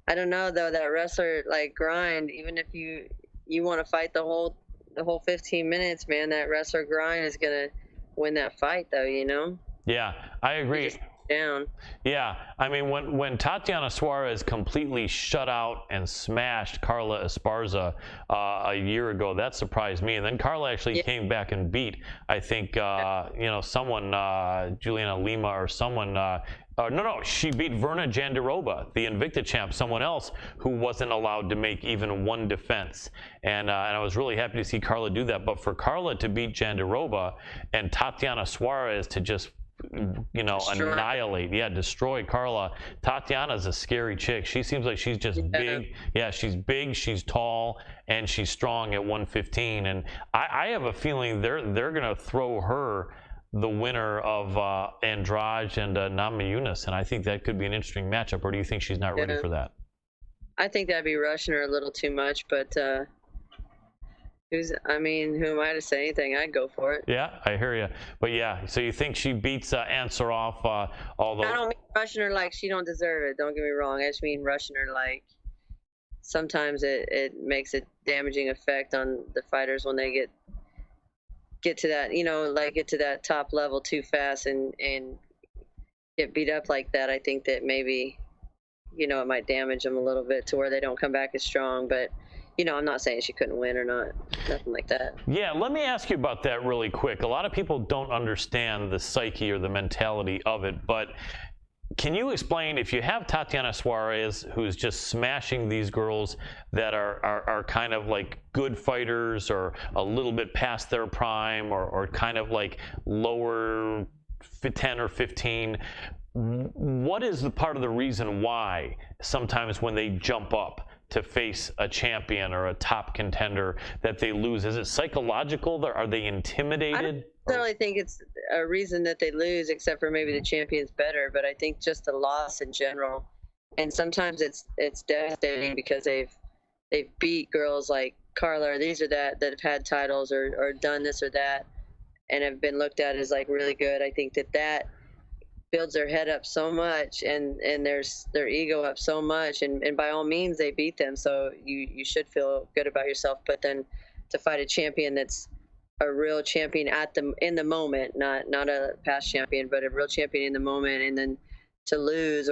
I don't know though, that wrestler grind, even if you want to fight the whole 15 minutes, man, that wrestler grind is gonna win that fight though, Yeah, I agree. Down. Yeah, I mean, when Tatiana Suarez completely shut out and smashed Carla Esparza a year ago, that surprised me. And then Carla actually came back and beat, I think, someone, Juliana Lima or someone. No, she beat Verna Jandiroba, the Invicta champ, someone else who wasn't allowed to make even one defense. And I was really happy to see Carla do that. But for Carla to beat Jandiroba and Tatiana Suarez to just destroy Carla. Tatiana's a scary chick. She seems like she's just big. Yeah, she's big, she's tall, and she's strong at 115. And I have a feeling they're gonna throw her the winner of Andrade and Namajunas, and I think that could be an interesting matchup. Or do you think she's not ready for that? I think that'd be rushing her a little too much, but who am I to say anything? I'd go for it. Yeah, I hear you. But yeah, so you think she beats Ansaroff, although... I don't mean rushing her like she don't deserve it. Don't get me wrong. I just mean rushing her like sometimes it makes a damaging effect on the fighters when they get to that, get to that top level too fast and get beat up like that. I think that maybe, it might damage them a little bit to where they don't come back as strong, but... I'm not saying she couldn't win or not, nothing like that. Yeah, let me ask you about that really quick. A lot of people don't understand the psyche or the mentality of it, but can you explain, if you have Tatiana Suarez, who's just smashing these girls that are kind of like good fighters or a little bit past their prime or kind of like lower 10 or 15, what is the part of the reason why sometimes when they jump up to face a champion or a top contender that they lose? Is it psychological? Are they intimidated? I don't really think it's a reason that they lose, except for maybe the champion's better. But I think just the loss in general, and sometimes it's devastating because they've beat girls like Carla or these or that have had titles or done this or that, and have been looked at as like really good. I think that builds their head up so much and their ego up so much, and by all means they beat them, so you should feel good about yourself. But then to fight a champion that's a real champion in the moment, not a past champion, but a real champion in the moment, and then to lose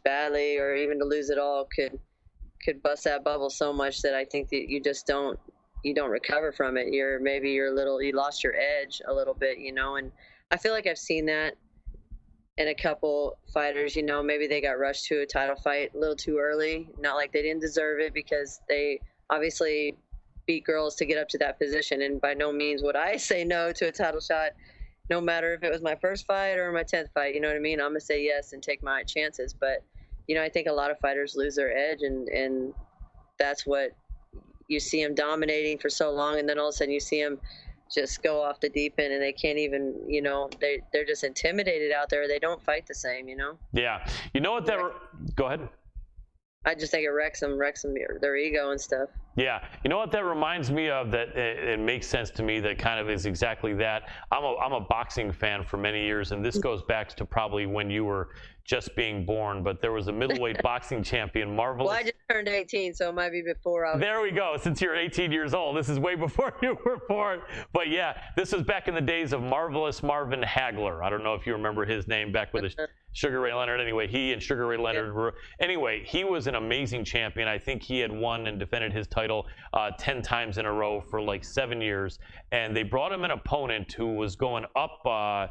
badly or even to lose at all could bust that bubble so much that I think that you just don't recover from it. You lost your edge a little bit, and I feel like I've seen that in a couple fighters. Maybe they got rushed to a title fight a little too early, not like they didn't deserve it, because they obviously beat girls to get up to that position. And by no means would I say no to a title shot, no matter if it was my first fight or my 10th fight. You know what I mean? I'm gonna say yes and take my chances. But I think a lot of fighters lose their edge, and that's what you see them dominating for so long, and then all of a sudden you see them just go off the deep end, and they can't even, they're just intimidated out there. They don't fight the same, Yeah. Go ahead. I just think it wrecks them, their ego and stuff. Yeah. You know what that reminds me of, that it makes sense to me, that kind of is exactly that. I'm a boxing fan for many years, and this goes back to probably when you were just being born, but there was a middleweight boxing champion, Marvelous. Well, I just turned 18, so it might be before I was. There we go. Since you're 18 years old, this is way before you were born. But yeah, this was back in the days of Marvelous Marvin Hagler. I don't know if you remember his name, back with the Sugar Ray Leonard. Anyway, he and Sugar Ray Leonard were. Anyway, he was an amazing champion. I think he had won and defended his title 10 times in a row for like 7 years. And they brought him an opponent who was going up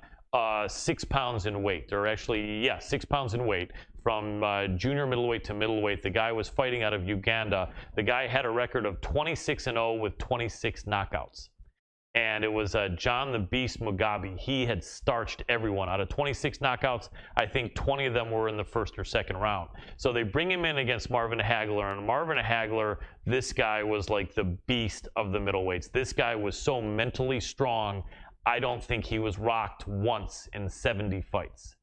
6 pounds in weight, or actually, 6 pounds in weight, from junior middleweight to middleweight. The guy was fighting out of Uganda. The guy had a record of 26-0 with 26 knockouts. And it was John the Beast Mugabe. He had starched everyone. Out of 26 knockouts, I think 20 of them were in the first or second round. So they bring him in against Marvin Hagler. And Marvin Hagler, this guy was like the beast of the middleweights. This guy was so mentally strong, I don't think he was rocked once in 70 fights.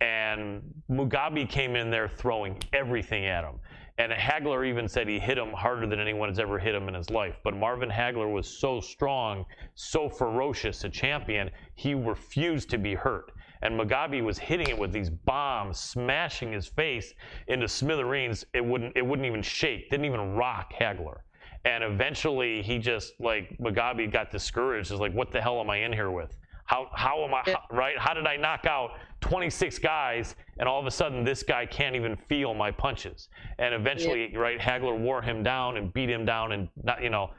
And Mugabe came in there throwing everything at him. And Hagler even said he hit him harder than anyone has ever hit him in his life. But Marvin Hagler was so strong, so ferocious a champion, he refused to be hurt. And Mugabe was hitting it with these bombs, smashing his face into smithereens. It wouldn't even shake, didn't even rock Hagler. And eventually he just, like, Mugabe got discouraged. It's like, what the hell am I in here with? How am I, right? How did I knock out 26 guys, and all of a sudden this guy can't even feel my punches? And eventually, right, Hagler wore him down and beat him down and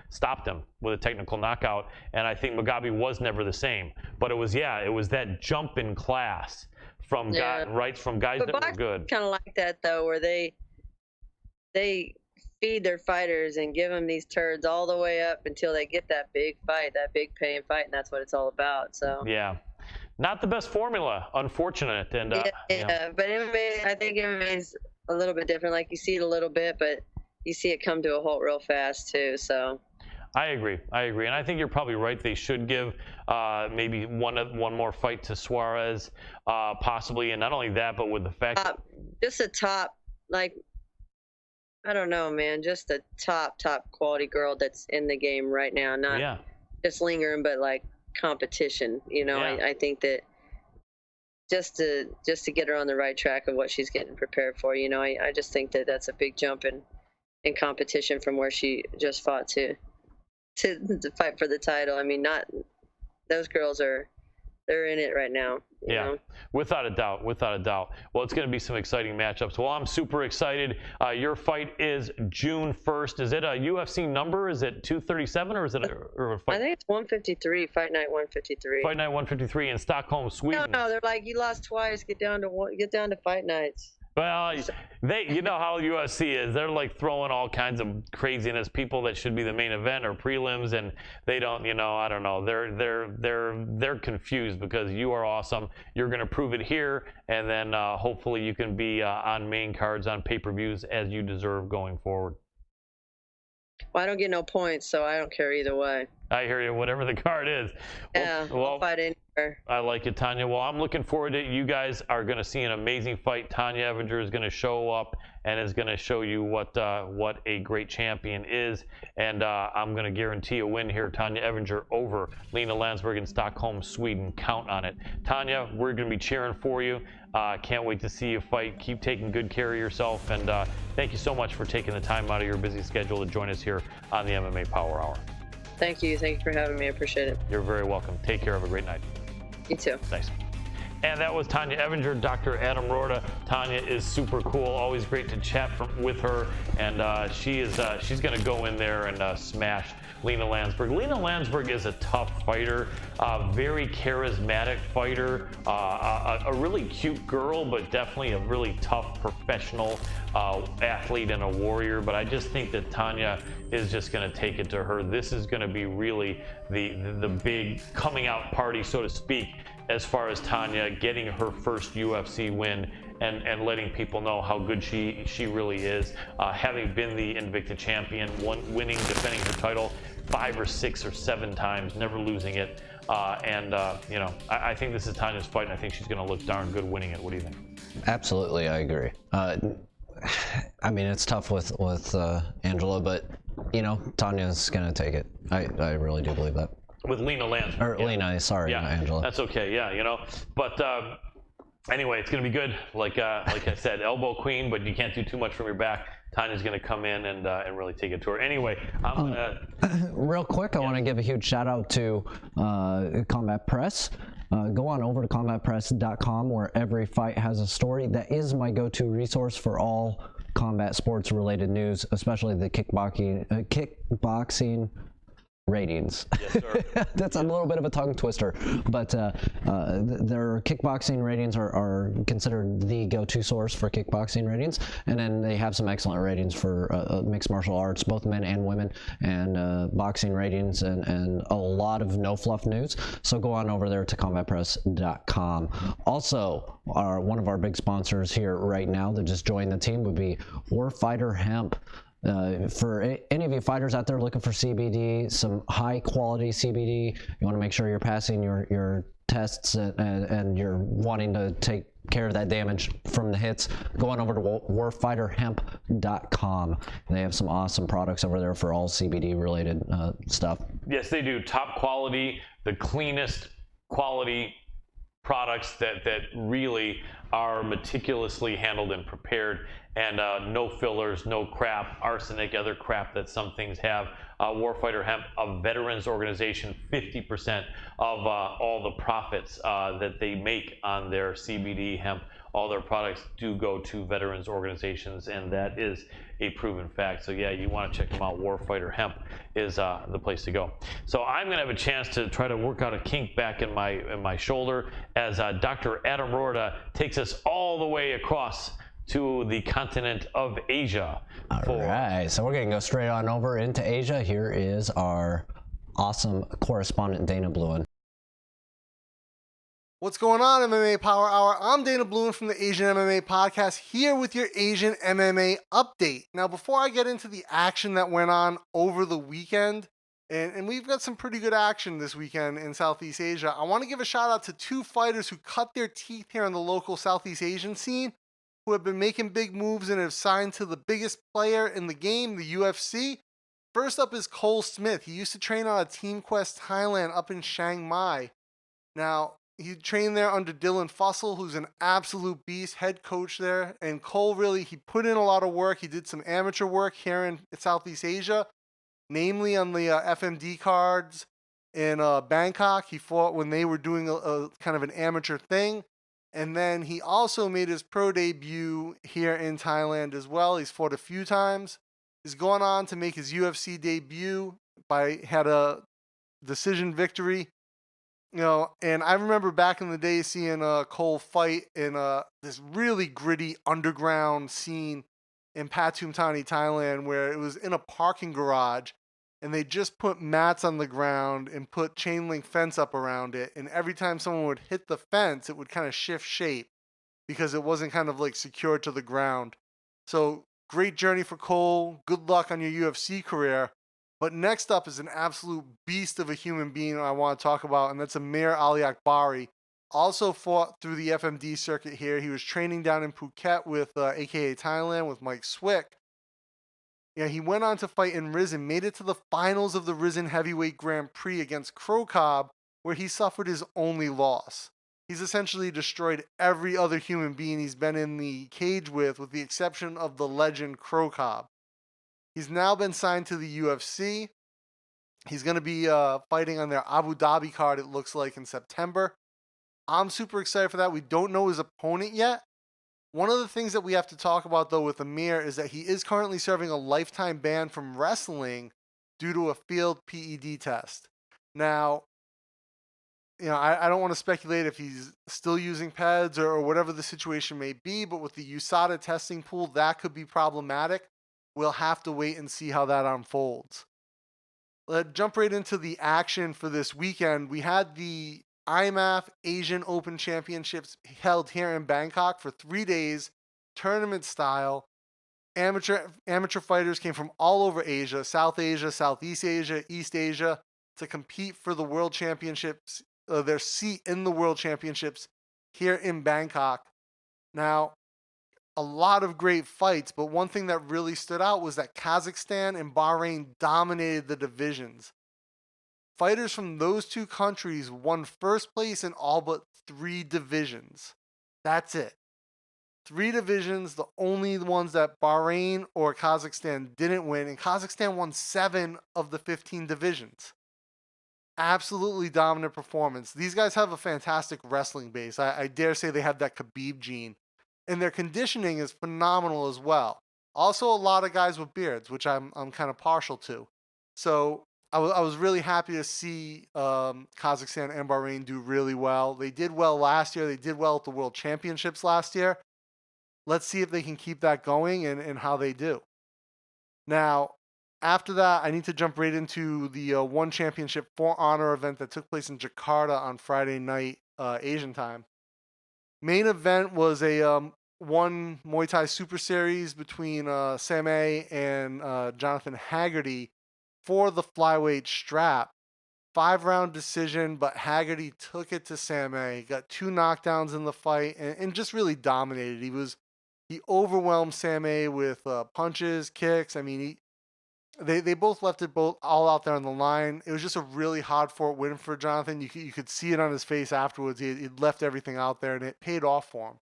stopped him with a technical knockout. And I think Mugabe was never the same. But it was that jump in class from guys that were good. Kind of like that though, where they feed their fighters and give them these turds all the way up until they get that big fight, that big paying fight, and that's what it's all about. So yeah, not the best formula, unfortunate. And but MMA, I think MMA is a little bit different. Like, you see it a little bit, but you see it come to a halt real fast too. So I agree, and I think you're probably right. They should give maybe one more fight to Suarez, possibly, and not only that, but with the fact just a top, like, I don't know, man, just a top quality girl that's in the game right now, not just lingering, but like competition. I think that just to get her on the right track of what she's getting prepared for. I just think that that's a big jump in competition from where she just fought to fight for the title. I mean, those girls are they're in it right now. You know? Without a doubt. Well, it's going to be some exciting matchups. Well, I'm super excited. Your fight is June 1st. Is it a UFC number? Is it 237 or is it a fight? I think it's 153, Fight Night 153. Fight Night 153 in Stockholm, Sweden. No, they're like, you lost twice. Get down to Fight Nights. Well, you know how UFC is. They're like throwing all kinds of craziness. People that should be the main event or prelims, and they don't. I don't know. They're confused because you are awesome. You're going to prove it here, and then hopefully you can be on main cards on pay-per-views as you deserve going forward. Well, I don't get no points, so I don't care either way. I hear you. Whatever the card is. Yeah, I'll fight anywhere. I like it, Tanya. Well, I'm looking forward to it. You guys are going to see an amazing fight. Tanya Evinger is going to show up and is going to show you what a great champion is. And I'm going to guarantee a win here. Tanya Evinger over Lena Landsberg in Stockholm, Sweden. Count on it. Tanya, we're going to be cheering for you. Can't wait to see you fight. Keep taking good care of yourself. And thank you so much for taking the time out of your busy schedule to join us here on the MMA Power Hour. Thank you. Thank you for having me. I appreciate it. You're very welcome. Take care. Have a great night. You too. Thanks. And that was Tanya Evinger, Dr. Adam Rorta. Tanya is super cool. Always great to chat with her. And she's going to go in there and smash Lena Landsberg. Lena Landsberg is a tough fighter, very charismatic fighter, a really cute girl, but definitely a really tough professional athlete and a warrior. But I just think that Tanya is just going to take it to her. This is going to be really the big coming out party, so to speak, as far as Tanya getting her first UFC win and letting people know how good she really is. Having been the Invicta champion, winning, defending her title 5 or 6 or 7 times, never losing it. I think this is Tanya's fight, and I think she's going to look darn good winning it. What do you think? Absolutely, I agree. I mean, it's tough with Angela, but Tanya's going to take it. I really do believe that. With Lena Landsberg. Or Lena, sorry, not Angela. That's okay, But anyway, it's going to be good. Like I said, elbow queen, but you can't do too much from your back. Tanya's going to come in and really take it to her. Anyway, I'm going to... Real quick, I want to give a huge shout out to Combat Press. Go on over to combatpress.com where every fight has a story. That is my go-to resource for all combat sports related news, especially the kickboxing ratings. Yes, sir. That's a little bit of a tongue twister, but their kickboxing ratings are considered the go-to source for kickboxing ratings, and then they have some excellent ratings for mixed martial arts, both men and women, and boxing ratings, and a lot of no fluff news. So go on over there to combatpress.com. Also, one of our big sponsors here right now that just joined the team would be Warfighter Hemp. For any of you fighters out there looking for CBD, some high quality CBD, you want to make sure you're passing your tests and you're wanting to take care of that damage from the hits, go on over to warfighterhemp.com. They have some awesome products over there for all CBD related stuff. Yes, they do. Top quality, the cleanest quality products that really are meticulously handled and prepared, and no fillers, no crap, arsenic, other crap that some things have. Warfighter Hemp, a veterans organization, 50% of all the profits that they make on their CBD hemp, all their products do go to veterans organizations, and that is a proven fact. So yeah, you want to check them out. Warfighter Hemp is the place to go. So I'm going to have a chance to try to work out a kink back in my shoulder as Dr. Adam Rorta takes us all the way across to the continent of Asia. All right, so we're going to go straight on over into Asia. Here is our awesome correspondent, Dana Bluen. What's going on, MMA Power Hour? I'm Dana Bluen from the Asian MMA Podcast, here with your Asian MMA update. Now, before I get into the action that went on over the weekend, and we've got some pretty good action this weekend in Southeast Asia, I want to give a shout out to 2 fighters who cut their teeth here in the local Southeast Asian scene, who have been making big moves and have signed to the biggest player in the game, the UFC. First up is Cole Smith. He used to train out of Team Quest Thailand up in Chiang Mai. Now, he trained there under Dylan Fussell, who's an absolute beast, head coach there. And Cole he put in a lot of work. He did some amateur work here in Southeast Asia, namely on the FMD cards. in Bangkok. He fought when they were doing a kind of an amateur thing. And then he also made his pro debut here in Thailand as well. He's fought a few times. He's gone on to make his UFC debut had a decision victory. And I remember back in the day seeing Cole fight in this really gritty underground scene in Pathum Thani, Thailand, where it was in a parking garage, and they just put mats on the ground and put chain link fence up around it. And every time someone would hit the fence, it would kind of shift shape because it wasn't kind of like secured to the ground. So great journey for Cole. Good luck on your UFC career. But next up is an absolute beast of a human being I want to talk about, and that's Amir Ali Akbari. Also fought through the FMD circuit here. He was training down in Phuket with AKA Thailand with Mike Swick. Yeah, he went on to fight in Risen, made it to the finals of the Risen Heavyweight Grand Prix against Crow Cobb, where he suffered his only loss. He's essentially destroyed every other human being he's been in the cage with the exception of the legend Crow Cobb. He's now been signed to the UFC. He's going to be fighting on their Abu Dhabi card, it looks like, in September. I'm super excited for that. We don't know his opponent yet. One of the things that we have to talk about, though, with Amir is that he is currently serving a lifetime ban from wrestling due to a failed PED test. Now, I don't want to speculate if he's still using PEDs or whatever the situation may be, but with the USADA testing pool, that could be problematic. We'll have to wait and see how that unfolds. Let's jump right into the action for this weekend. We had the IMAF Asian Open Championships held here in Bangkok for 3 days, tournament style. Amateur fighters came from all over Asia, South Asia, Southeast Asia, East Asia, to compete for the World Championships, their seat in the World Championships here in Bangkok. Now, a lot of great fights, but one thing that really stood out was that Kazakhstan and Bahrain dominated the divisions. Fighters from those two countries won first place in all but 3 divisions. That's it. 3 divisions, the only ones that Bahrain or Kazakhstan didn't win, and Kazakhstan won 7 of the 15 divisions. Absolutely dominant performance. These guys have a fantastic wrestling base. I dare say they have that Khabib gene. And their conditioning is phenomenal as well. Also, a lot of guys with beards, which I'm kind of partial to. So I was really happy to see Kazakhstan and Bahrain do really well. They did well last year. They did well at the World Championships last year. Let's see if they can keep that going and how they do. Now, after that, I need to jump right into the One Championship For Honor event that took place in Jakarta on Friday night, Asian time. Main event was a one Muay Thai Super Series between Samay and Jonathan Haggerty for the flyweight strap. 5-round decision, but Haggerty took it to Samay, got 2 knockdowns in the fight, and just really dominated. He overwhelmed Samay with punches, kicks. I mean, they both left it all out there on the line. It was just a really hard-fought win for Jonathan. You could see it on his face afterwards. He'd left everything out there, and it paid off for him.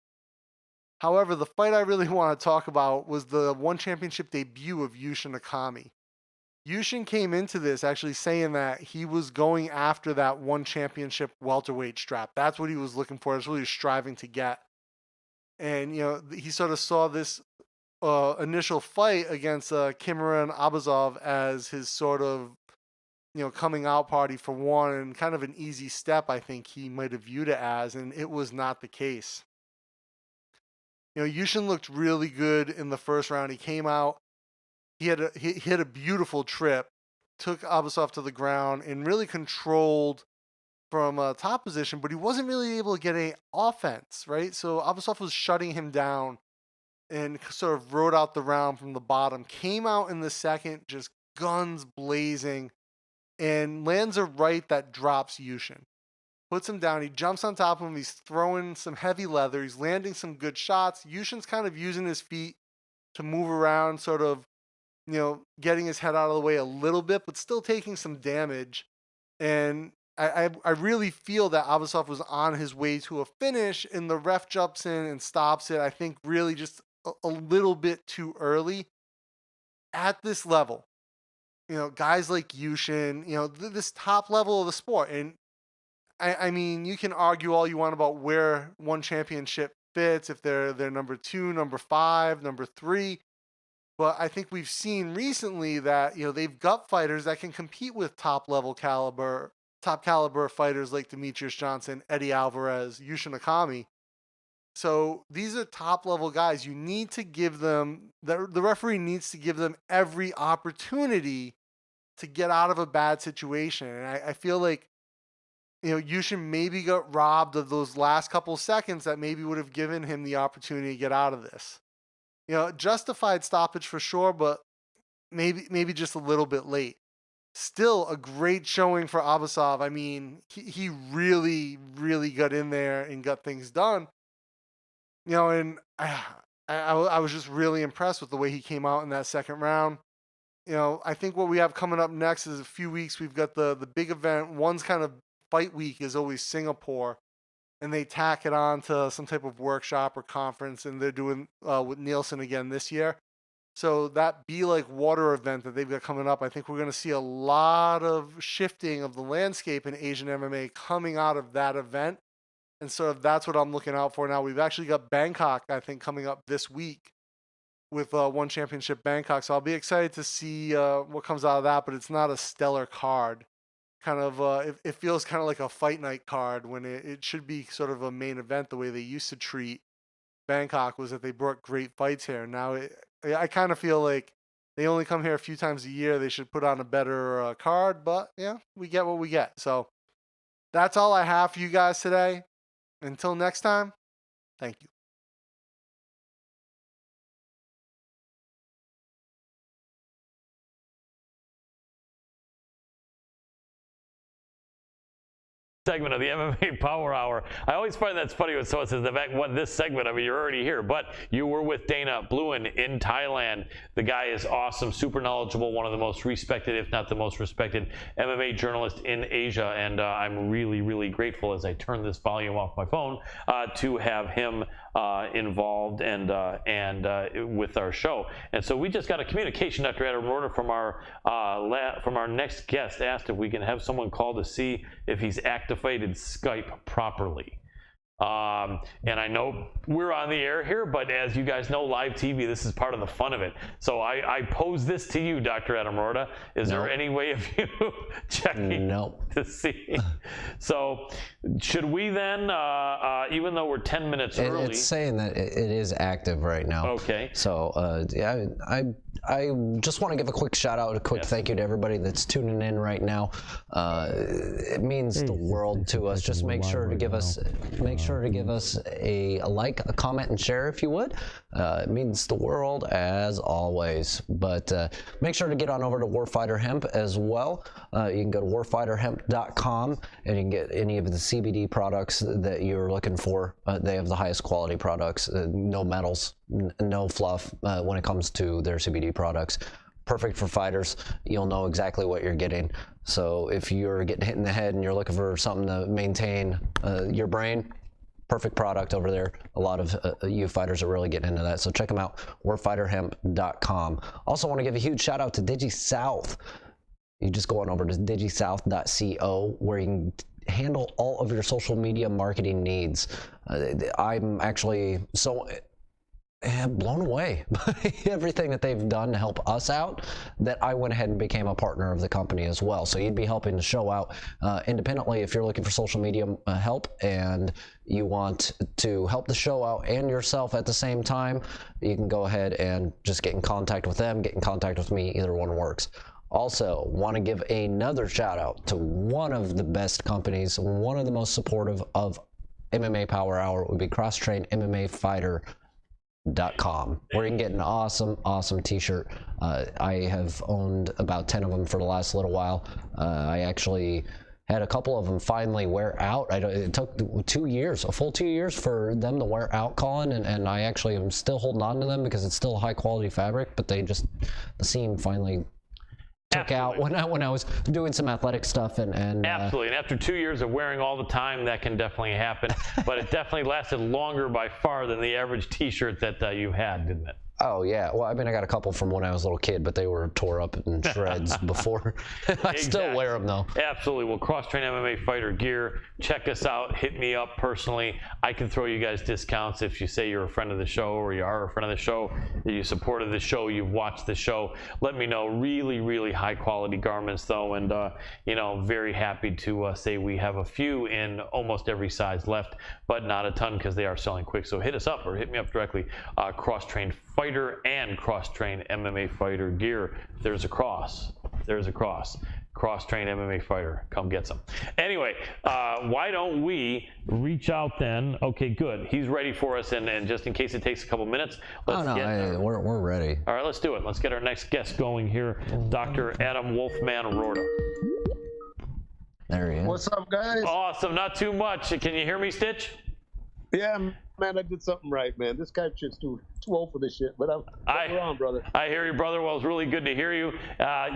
However, the fight I really want to talk about was the One Championship debut of Yushin Akami. Yushin came into this actually saying that he was going after that One Championship welterweight strap. That's what he was looking for. That's what he was striving to get. And, he sort of saw this initial fight against Kimran Abazov as his sort of, coming out party for one, and kind of an easy step, I think he might have viewed it as, and it was not the case. Yushin looked really good in the first round. He came out, he had a beautiful trip, took Abasov to the ground, and really controlled from a top position, but he wasn't really able to get any offense, right? So Abasov was shutting him down and sort of rode out the round from the bottom. Came out in the second, just guns blazing, and lands a right that drops Yushin. Puts him down. He jumps on top of him. He's throwing some heavy leather. He's landing some good shots. Yushin's kind of using his feet to move around, sort of, getting his head out of the way a little bit, but still taking some damage. And I really feel that Abasov was on his way to a finish, and the ref jumps in and stops it. I think really just a little bit too early. At this level, guys like Yushin, this top level of the sport. And I mean, you can argue all you want about where one championship fits, if they're number 2, number 5, number 3. But I think we've seen recently that, they've got fighters that can compete with top caliber fighters like Demetrius Johnson, Eddie Alvarez, Yushin Akami. So these are top level guys. You need to give them, the referee needs to give them every opportunity to get out of a bad situation. And I feel like, Yushin maybe got robbed of those last couple seconds that maybe would have given him the opportunity to get out of this. Justified stoppage for sure, but maybe just a little bit late. Still a great showing for Abasov. I mean, he really, really got in there and got things done. And I was just really impressed with the way he came out in that second round. I think what we have coming up next is a few weeks. We've got the big event. One's kind of fight week is always Singapore, and they tack it on to some type of workshop or conference, and they're doing with Nielsen again this year. So that Be Like Water event that they've got coming up, I think we're going to see a lot of shifting of the landscape in Asian MMA coming out of that event. And so that's what I'm looking out for now. We've actually got Bangkok, I think, coming up this week with One Championship Bangkok. So I'll be excited to see what comes out of that, but it's not a stellar card. Kind of, it feels kind of like a fight night card when it should be sort of a main event. The way they used to treat Bangkok was that they brought great fights here. Now I kind of feel like they only come here a few times a year. They should put on a better card, but yeah, we get what we get. So that's all I have for you guys today. Until next time, thank you. Segment of the MMA Power Hour. I always find that's funny when someone says this segment, I mean, you're already here, but you were with Dana Bluen in Thailand. The guy is awesome, super knowledgeable, one of the most respected, if not the most respected MMA journalist in Asia, and I'm really, really grateful as I turn this volume off my phone to have him involved and with our show. And so we just got a communication, Dr. Adam Rorter, from our next guest, asked if we can have someone call to see if he's activated Skype properly. And I know we're on the air here, but as you guys know, live TV, this is part of the fun of it. So I pose this to you, Dr. Adam Rorta. Is there any way of you checking to see? So should we then, even though we're 10 minutes early? It's saying that it is active right now. Okay. So yeah, I just want to give a quick shout out, a quick thank you to everybody that's tuning in right now. It means the world to us. Just make sure to give us a like, a comment, and share if you would. It means the world as always. But make sure to get on over to Warfighter Hemp as well. You can go to warfighterhemp.com and you can get any of the CBD products that you're looking for. They have the highest quality products, no metals, no fluff when it comes to their CBD products. Perfect for fighters. You'll know exactly what you're getting. So if you're getting hit in the head and you're looking for something to maintain your brain, perfect product over there. A lot of you fighters are really getting into that. So check them out, warfighterhemp.com. Also want to give a huge shout out to DigiSouth. You just go on over to digisouth.co where you can handle all of your social media marketing needs. I'm actually so blown away by everything that they've done to help us out that I went ahead and became a partner of the company as well. So you'd be helping the show out independently if you're looking for social media help and you want to help the show out and yourself at the same time. You can go ahead and just get in contact with them, get in contact with me. Either one works. Also, want to give another shout out to one of the best companies, one of the most supportive of MMA Power Hour would be Cross-Train MMA Fighter.com, where you can get an awesome t-shirt. I have owned about 10 of them for the last little while. I actually had a couple of them finally wear out. It took 2 years, a full 2 years for them to wear out, Colin, and I actually am still holding on to them because it's still high quality fabric, but the seam finally took out when I was doing some athletic stuff and absolutely. And after 2 years of wearing all the time, that can definitely happen. But it definitely lasted longer by far than the average t-shirt that you've had, didn't it? Oh yeah, well I mean I got a couple from when I was a little kid, but they were tore up in shreds before. I still wear them though. Absolutely. Well, Cross Train MMA Fighter gear. Check us out. Hit me up personally. I can throw you guys discounts if you say you're a friend of the show, or you are a friend of the show, that you supported the show, you've watched the show. Let me know. Really, really high quality garments though, and very happy to say we have a few in almost every size left, but not a ton because they are selling quick. So hit us up or hit me up directly. Cross Train Fighter and Cross Train MMA Fighter gear. There's a cross. Cross Train MMA Fighter. Come get some. Anyway, why don't we reach out then? Okay, good. He's ready for us, and just in case it takes a couple minutes, we're ready. All right, let's do it. Let's get our next guest going here, Dr. Adam Wolfman Rorta. There he is. What's up, guys? Awesome. Not too much. Can you hear me, Stitch? Yeah, man, I did something right, man. This guy shit's too old for this shit, but I'm on, brother. I hear you, brother. Well, it's really good to hear you.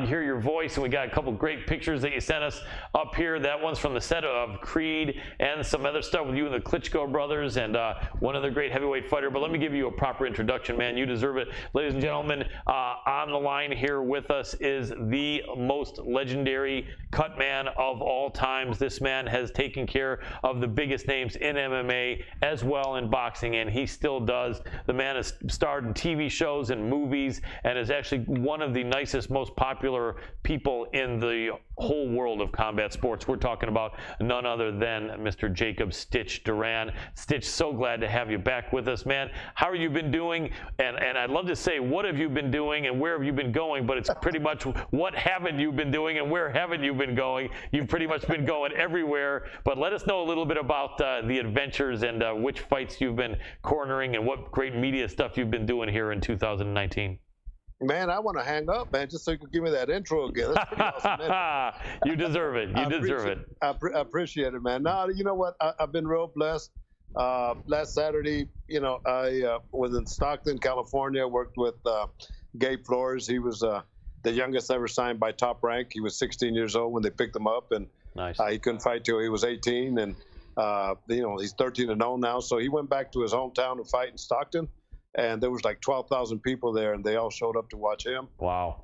Hear your voice, and we got a couple great pictures that you sent us up here. That one's from the set of Creed and some other stuff with you and the Klitschko brothers, and one other great heavyweight fighter. But let me give you a proper introduction, man. You deserve it. Ladies and gentlemen, on the line here with us is the most legendary cut man of all times. This man has taken care of the biggest names in MMA as well in boxing, and he still does. The man has starred in TV shows and movies, and is actually one of the nicest, most popular people in the whole world of combat sports. We're talking about none other than Mr. Jacob Stitch Duran. Stitch, so glad to have you back with us, man. How have you been doing? And I'd love to say, what have you been doing and where have you been going? But it's pretty much, what haven't you been doing and where haven't you been going? You've pretty much been going everywhere. But let us know a little bit about the adventures and which fights you've been cornering and what great media stuff you've been doing here in 2019. Man, I want to hang up, man, just so you can give me that intro again. That's pretty awesome, man. You deserve it. You deserve it. I appreciate it, man. Now, you know what? I've been real blessed. Last Saturday, I was in Stockton, California, worked with Gabe Flores. He was the youngest ever signed by Top Rank. He was 16 years old when they picked him up, and nice. He couldn't fight till he was 18, and he's 13-0 now. So he went back to his hometown to fight in Stockton. And there was like 12,000 people there, and they all showed up to watch him. Wow.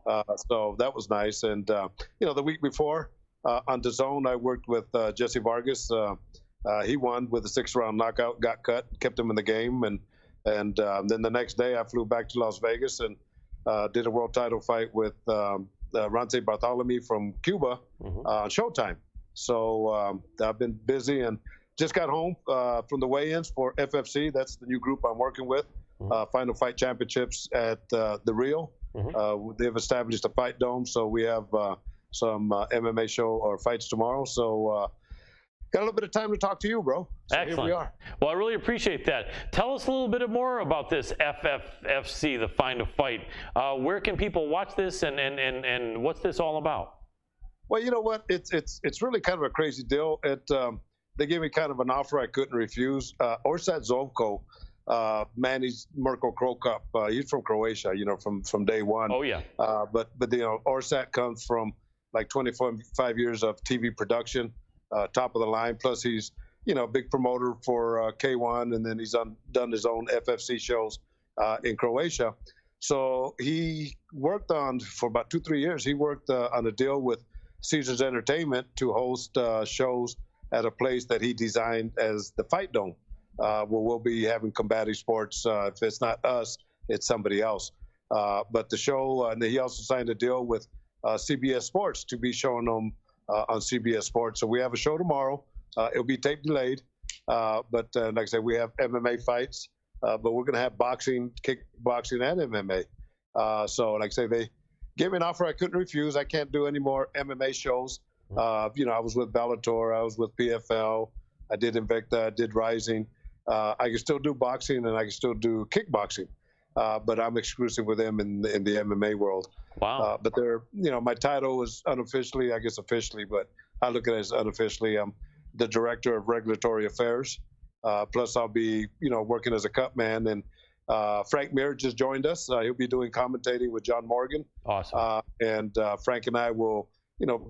So that was nice. And, the week before on DAZN, I worked with Jesse Vargas. He won with a 6-round knockout, got cut, kept him in the game. And then the next day I flew back to Las Vegas and did a world title fight with Ronce Bartholomew from Cuba on Showtime. So I've been busy and just got home from the weigh-ins for FFC. That's the new group I'm working with. Final Fight Championships at the Rio. They've established a fight dome, so we have some MMA show or fights tomorrow. So got a little bit of time to talk to you, bro. So excellent. Here we are. Well, I really appreciate that. Tell us a little bit more about this FFFC, the Final Fight. Where can people watch this, and what's this all about? Well, you know what? It's really kind of a crazy deal. They gave me kind of an offer I couldn't refuse. Orsat Zovko managed Mirko Cro Cup. He's from Croatia, from day one. Oh yeah. But Orsat comes from like 25 years of TV production, top of the line. Plus he's a big promoter for K1, and then he's done his own FFC shows in Croatia. So he worked for about 2-3 years. He worked on a deal with Caesars Entertainment to host shows at a place that he designed as the Fight Dome. Where we'll be having combative sports. If it's not us, it's somebody else. But the show, and he also signed a deal with CBS Sports to be showing them on CBS Sports. So we have a show tomorrow. It'll be tape delayed. But like I said, we have MMA fights, but we're going to have boxing, kickboxing, and MMA. So like I say, they gave me an offer I couldn't refuse. I can't do any more MMA shows. I was with Bellator. I was with PFL. I did Invicta. I did Rising. I can still do boxing and I can still do kickboxing, but I'm exclusive with them in the MMA world. Wow. But my title is unofficially, I guess officially, but I look at it as unofficially. I'm the Director of Regulatory Affairs. Plus I'll be, working as a cut man. And Frank Mir just joined us. He'll be doing commentating with John Morgan. Awesome. And Frank and I will,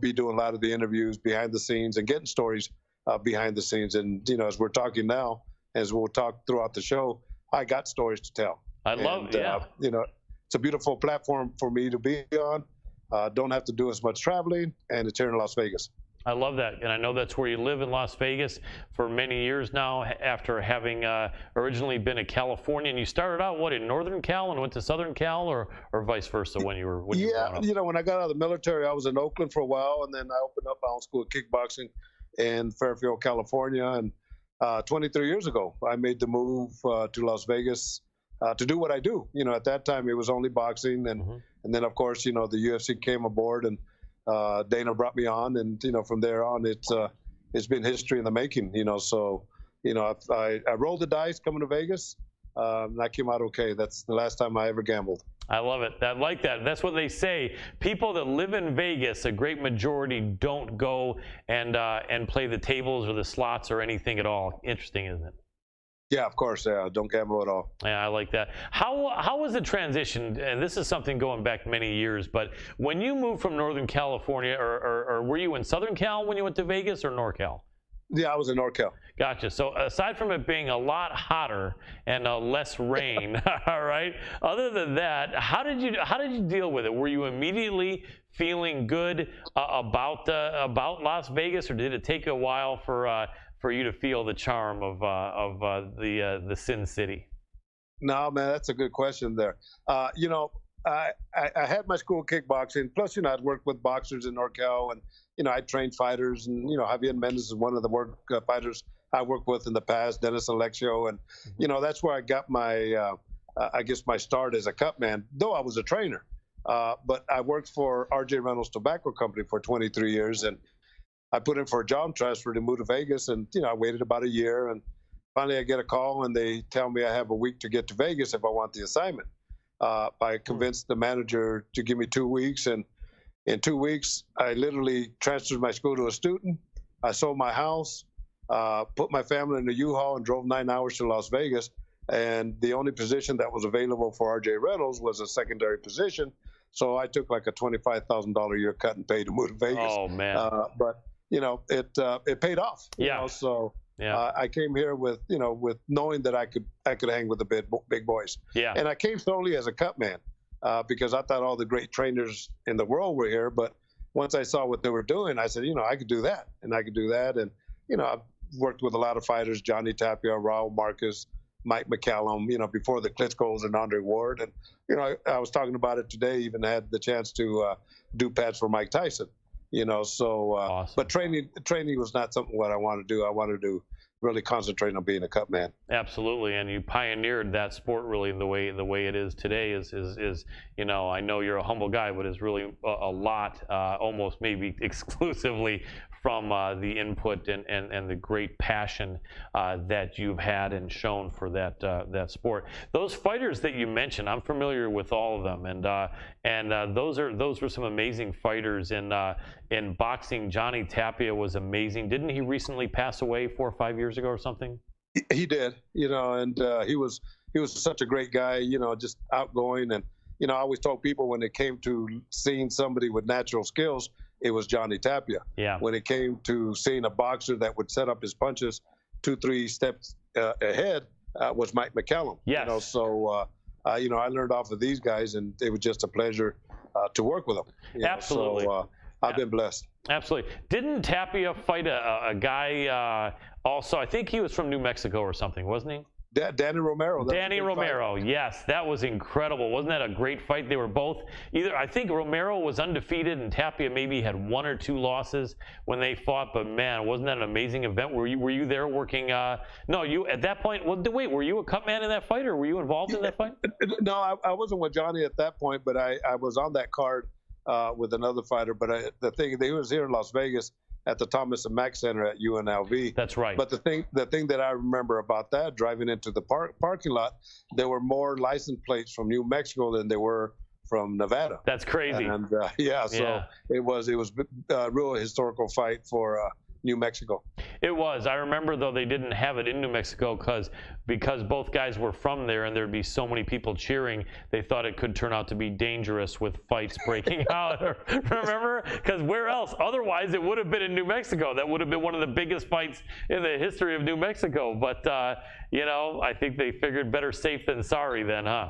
be doing a lot of the interviews behind the scenes and getting stories behind the scenes. And, as we're talking now, as we'll talk throughout the show, I got stories to tell. You know, it's a beautiful platform for me to be on. Don't have to do as much traveling, and it's here in Las Vegas. I love that, and I know that's where you live in Las Vegas for many years now, after having originally been a Californian. You started out, what, in Northern Cal and went to Southern Cal, or vice versa when you were growing up? You know, when I got out of the military, I was in Oakland for a while, and then I opened up my own school of kickboxing in Fairfield, California, and 23 years ago, I made the move to Las Vegas to do what I do. You know, at that time, it was only boxing, and then, of course, you know, the UFC came aboard, and Dana brought me on, and you know, from there on, it's been history in the making. You know, so you know, I rolled the dice coming to Vegas, and I came out okay. That's the last time I ever gambled. I love it. I like that. That's what they say. People that live in Vegas, a great majority don't go and play the tables or the slots or anything at all. Interesting, isn't it? Yeah, of course. Yeah, don't gamble at all. Yeah, I like that. How was the transition? And this is something going back many years, but when you moved from Northern California, or were you in Southern Cal when you went to Vegas, or NorCal? Yeah, I was in NorCal. Gotcha. So aside from it being a lot hotter and less rain, all right. Other than that, how did you deal with it? Were you immediately feeling good about Las Vegas, or did it take a while for you to feel the charm of the Sin City? No, man, that's a good question there. You know, I had my school of kickboxing. Plus, you know, I'd worked with boxers in NorCal, and you know, I trained fighters, and you know, Javier Mendez is one of the fighters I worked with in the past, Dennis Alexio, and you know, that's where I got my, I guess, my start as a cut man. Though I was a trainer, but I worked for R.J. Reynolds Tobacco Company for 23 years, and I put in for a job transfer to move to Vegas, and you know, I waited about a year, and finally I get a call, and they tell me I have a week to get to Vegas if I want the assignment. I convinced the manager to give me 2 weeks, and in 2 weeks, I literally transferred my school to a student. I sold my house, put my family in a U-Haul, and drove 9 hours to Las Vegas. And the only position that was available for R.J. Reynolds was a secondary position. So I took like a $25,000 a year cut and pay to move to Vegas. Oh man! But you know, it paid off. You know, so I came here with knowing that I could hang with the big boys. Yeah. And I came solely as a cut man. Because I thought all the great trainers in the world were here. But once I saw what they were doing, I said, you know, I could do that, and I could do that. And, you know, I've worked with a lot of fighters, Johnny Tapia, Raul Marcus, Mike McCallum, you know, before the Klitschko's and Andre Ward. And, you know, I was talking about it today, even had the chance to do pads for Mike Tyson, you know. So, awesome. But training was not something what I wanted to do. I wanted to really concentrate on being a cut man. Absolutely, and you pioneered that sport really the way it is today. Is you know, I know you're a humble guy, but it's really a lot, almost maybe exclusively from the input and the great passion that you've had and shown for that sport. Those fighters that you mentioned, I'm familiar with all of them, and those were some amazing fighters in boxing. Johnny Tapia was amazing. Didn't he recently pass away 4 or 5 years ago or something? He did, you know, and he was such a great guy, you know, just outgoing. And you know, I always told people when it came to seeing somebody with natural skills, it was Johnny Tapia. Yeah. When it came to seeing a boxer that would set up his punches 2-3 steps ahead, was Mike McCallum. Yes. You know, so you know, I learned off of these guys, and it was just a pleasure to work with them. Absolutely. So I've been blessed. Absolutely. Didn't Tapia fight a guy also? I think he was from New Mexico or something, wasn't he? Danny Romero. Danny Romero, yes, that was incredible. Wasn't that a great fight? They were both I think Romero was undefeated and Tapia maybe had 1 or 2 losses when they fought. But man, wasn't that an amazing event? Were you there working? No, you at that point. Well, wait, were you a cut man in that fight, or were you involved in that fight? No, I wasn't with Johnny at that point, but I was on that card with another fighter. But the thing, he was here in Las Vegas at the Thomas and Mack Center at UNLV. That's right. But the thing that I remember about that, driving into the parking lot, there were more license plates from New Mexico than there were from Nevada. That's crazy. And so it was a real historical fight for New Mexico. It was. I remember, though, they didn't have it in New Mexico because both guys were from there and there'd be so many people cheering. They thought it could turn out to be dangerous with fights breaking out. Remember? Because where else? Otherwise, it would have been in New Mexico. That would have been one of the biggest fights in the history of New Mexico. But, you know, I think they figured better safe than sorry then, huh?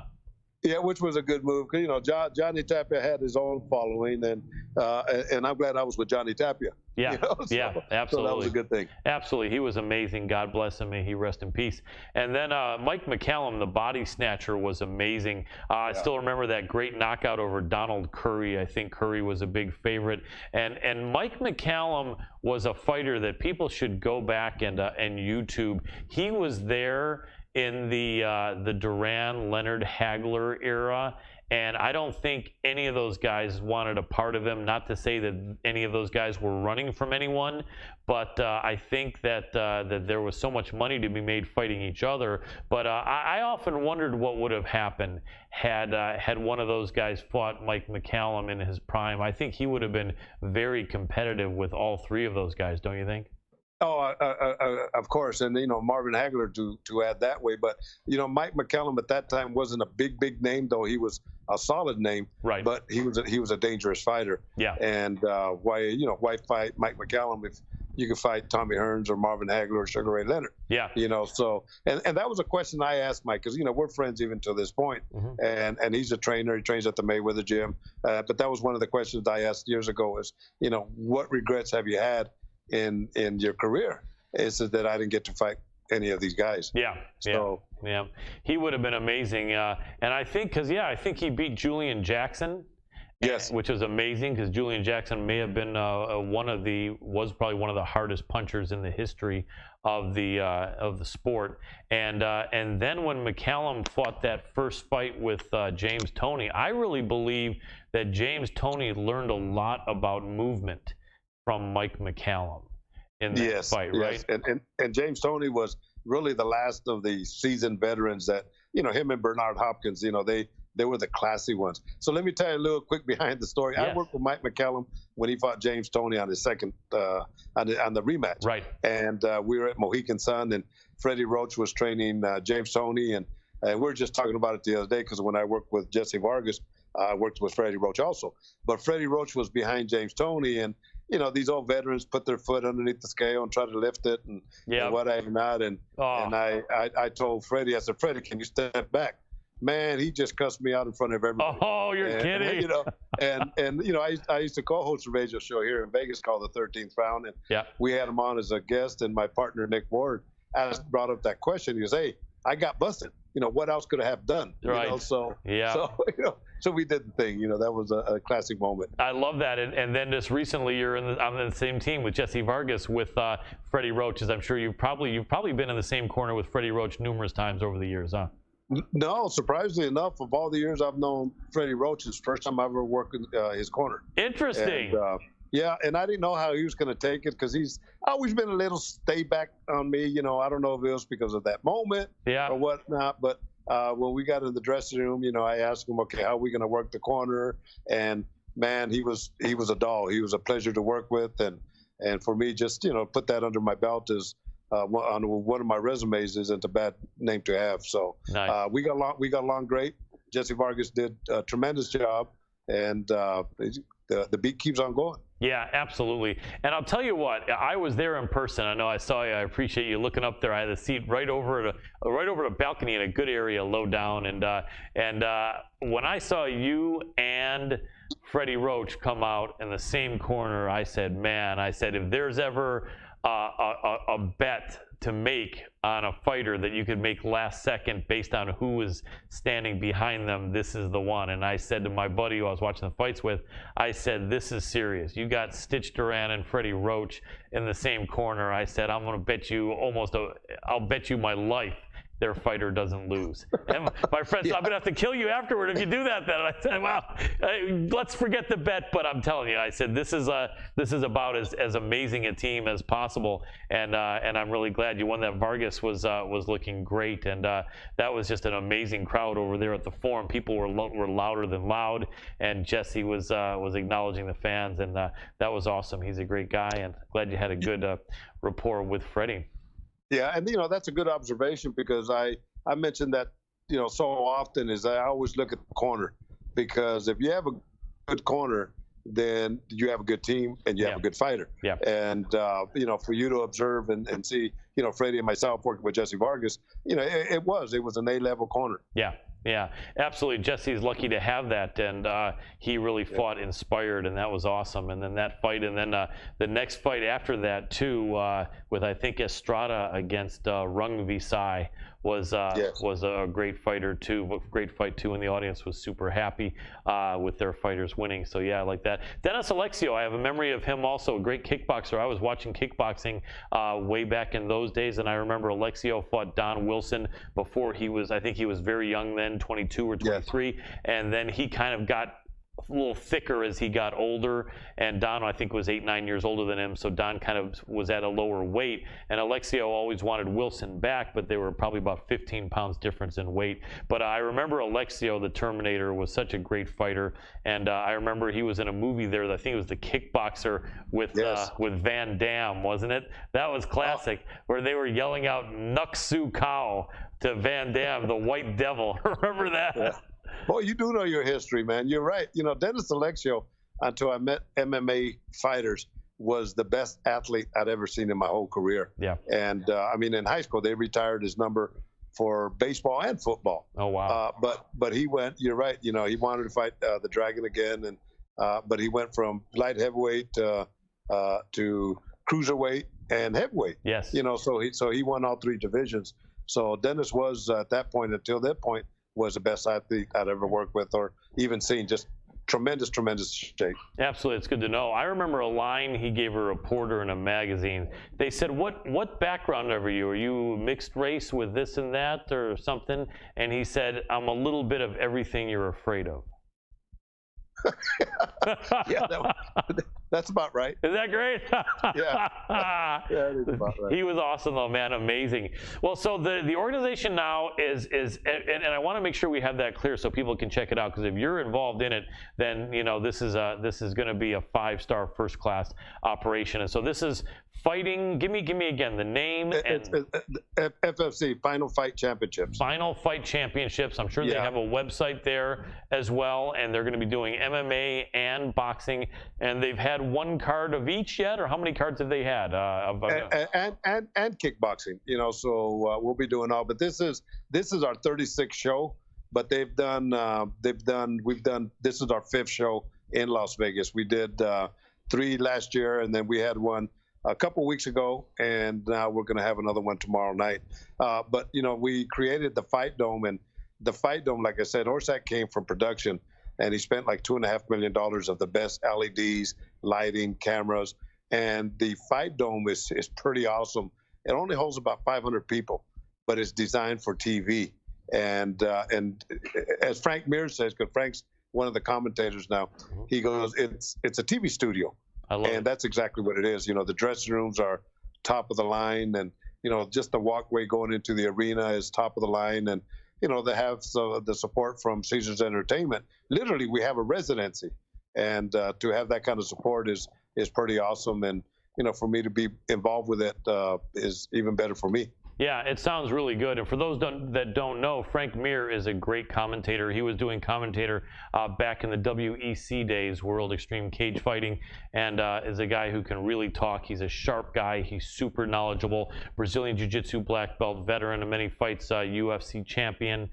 Yeah, which was a good move. 'Cause, you know, Johnny Tapia had his own following, and I'm glad I was with Johnny Tapia. Yeah, you know? yeah, absolutely. So that was a good thing. Absolutely. He was amazing. God bless him. May he rest in peace. And then Mike McCallum, the body snatcher, was amazing. I still remember that great knockout over Donald Curry. I think Curry was a big favorite. And Mike McCallum was a fighter that people should go back and YouTube. He was there in the Duran, Leonard, Hagler era. And I don't think any of those guys wanted a part of him. Not to say that any of those guys were running from anyone, but I think that that there was so much money to be made fighting each other. But I often wondered what would have happened had one of those guys fought Mike McCallum in his prime. I think he would have been very competitive with all three of those guys. Don't you think? Oh, of course, and you know Marvin Hagler to add that way, but you know Mike McCallum at that time wasn't a big name, though he was a solid name. Right. But he was a dangerous fighter. Yeah. And why fight Mike McCallum if you could fight Tommy Hearns or Marvin Hagler or Sugar Ray Leonard? Yeah. You know, so and that was a question I asked Mike because you know we're friends even to this point, and he's a trainer. He trains at the Mayweather gym. But that was one of the questions I asked years ago: is you know what regrets have you had in your career? Is it that I didn't get to fight any of these guys? Yeah. So, yeah. He would have been amazing. And I think I think he beat Julian Jackson. Yes. Which was amazing because Julian Jackson may have been was probably one of the hardest punchers in the history of the sport. And then when McCallum fought that first fight with James Toney, I really believe that James Toney learned a lot about movement from Mike McCallum in that fight, right? Yes, and James Toney was really the last of the seasoned veterans that, you know, him and Bernard Hopkins, you know, they were the classy ones. So let me tell you a little quick behind the story. Yes. I worked with Mike McCallum when he fought James Toney on his second, on the rematch. Right. And we were at Mohican Sun, and Freddie Roach was training James Toney, and we were just talking about it the other day because when I worked with Jesse Vargas, I worked with Freddie Roach also. But Freddie Roach was behind James Toney, and you know, these old veterans put their foot underneath the scale and try to lift it and whatever not. And I told Freddie, I said, Freddie, can you step back? Man, he just cussed me out in front of everybody. Oh, you're kidding. You know, and you know, I used to co-host a radio show here in Vegas called The 13th Round, and we had him on as a guest. And my partner Nick Ward brought up that question. He goes, "Hey, I got busted. You know, what else could I have done?" Right. You know, so you know. So we did the thing, you know. That was a classic moment. I love that, and then just recently, you're on the same team with Jesse Vargas with Freddie Roach, as I'm sure you've probably been in the same corner with Freddie Roach numerous times over the years, huh? No, surprisingly enough, of all the years I've known Freddie Roach, it's the first time I ever worked in his corner. Interesting. And, and I didn't know how he was going to take it because he's always been a little stay back on me. You know, I don't know if it was because of that moment or whatnot, but. When we got in the dressing room, you know, I asked him, okay, how are we going to work the corner? And man, he was a doll. He was a pleasure to work with. And for me, just, you know, put that under my belt is on one of my resumes isn't a bad name to have. So nice. We got along great. Jesse Vargas did a tremendous job. And the beat keeps on going. Yeah, absolutely. And I'll tell you what, I was there in person. I know I saw you. I appreciate you looking up there. I had a seat right over the balcony in a good area, low down. And when I saw you and Freddie Roach come out in the same corner, I said, if there's ever a bet to make on a fighter that you could make last second based on who was standing behind them, this is the one. And I said to my buddy who I was watching the fights with, I said, this is serious. You got Stitch Duran and Freddie Roach in the same corner. I said, I'm going to bet you I'll bet you my life their fighter doesn't lose. And my friend said, I'm going to have to kill you afterward if you do that then. And I said, well, let's forget the bet, but I'm telling you, I said, this is about as amazing a team as possible, and I'm really glad you won that. Vargas was looking great, and that was just an amazing crowd over there at the Forum. People were louder than loud, and Jesse was acknowledging the fans, and that was awesome. He's a great guy, and glad you had a good rapport with Freddie. Yeah, and that's a good observation, because I mentioned that so often is I always look at the corner, because if you have a good corner, then you have a good team and you have a good fighter. Yeah. And for you to observe and see Freddie and myself working with Jesse Vargas, it was an A-level corner. Yeah, absolutely. Jesse's lucky to have that, and he really fought inspired, and that was awesome. And then that fight, and then the next fight after that too, with I think Estrada against Rung Visai was a great fighter too. Great fight too, and the audience was super happy with their fighters winning. So yeah, I like that. Dennis Alexio, I have a memory of him also, a great kickboxer. I was watching kickboxing way back in those days, and I remember Alexio fought Don Wilson before I think he was very young then, 22 or 23, and then he kind of got a little thicker as he got older, and Don, I think, was 8-9 years older than him, so Don kind of was at a lower weight, and Alexio always wanted Wilson back, but they were probably about 15 pounds difference in weight. But I remember Alexio, the Terminator, was such a great fighter, and I remember he was in a movie there, I think it was The Kickboxer with Van Damme, wasn't it? That was classic, where they were yelling out Nuk Su Kao to Van Damme, the White Devil. Remember that? Yeah. Boy, you do know your history, man. You're right. Dennis Alexio, until I met MMA fighters, was the best athlete I'd ever seen in my whole career. Yeah. And in high school, they retired his number for baseball and football. Oh wow. But he went. You're right. He wanted to fight the Dragon again, and but he went from light heavyweight to cruiserweight and heavyweight. Yes. So he won all three divisions. So Dennis was at that point, until that point, was the best athlete I'd ever worked with or even seen. Just tremendous shape. Absolutely, it's good to know. I remember a line he gave a reporter in a magazine. They said, what background are you? Are you mixed race with this and that or something? And he said, I'm a little bit of everything you're afraid of. Yeah, that's about right. Is that great? Yeah. Yeah, it is about right. He was awesome though, man. Amazing. Well, so the organization now is and I want to make sure we have that clear so people can check it out, because if you're involved in it, then this is going to be a 5-star first class operation. And so this is fighting. Give me again the name. It's FFC, Final Fight Championships. Final Fight Championships. I'm sure they have a website there as well, and they're going to be doing MMA and boxing. And they've had one card of each yet, or how many cards have they had? And kickboxing. So we'll be doing all. But this is our 36th show. But we've done. This is our 5th show in Las Vegas. We did 3 last year, and then we had one a couple weeks ago, and now we're going to have another one tomorrow night. But we created the Fight Dome, and the Fight Dome, like I said, Orsak came from production, and he spent like $2.5 million of the best LEDs, lighting, cameras, and the Fight Dome is pretty awesome. It only holds about 500 people, but it's designed for TV. And as Frank Mears says, because Frank's one of the commentators now, he goes, it's a TV studio. And that's exactly what it is. The dressing rooms are top of the line, and just the walkway going into the arena is top of the line, and they have the support from Caesars Entertainment. Literally, we have a residency, and to have that kind of support is pretty awesome. And for me to be involved with it is even better for me. Yeah, it sounds really good. And for those that don't know, Frank Mir is a great commentator. He was doing commentator back in the WEC days, World Extreme Cage Fighting, and is a guy who can really talk. He's a sharp guy. He's super knowledgeable. Brazilian Jiu-Jitsu black belt veteran of many fights, UFC champion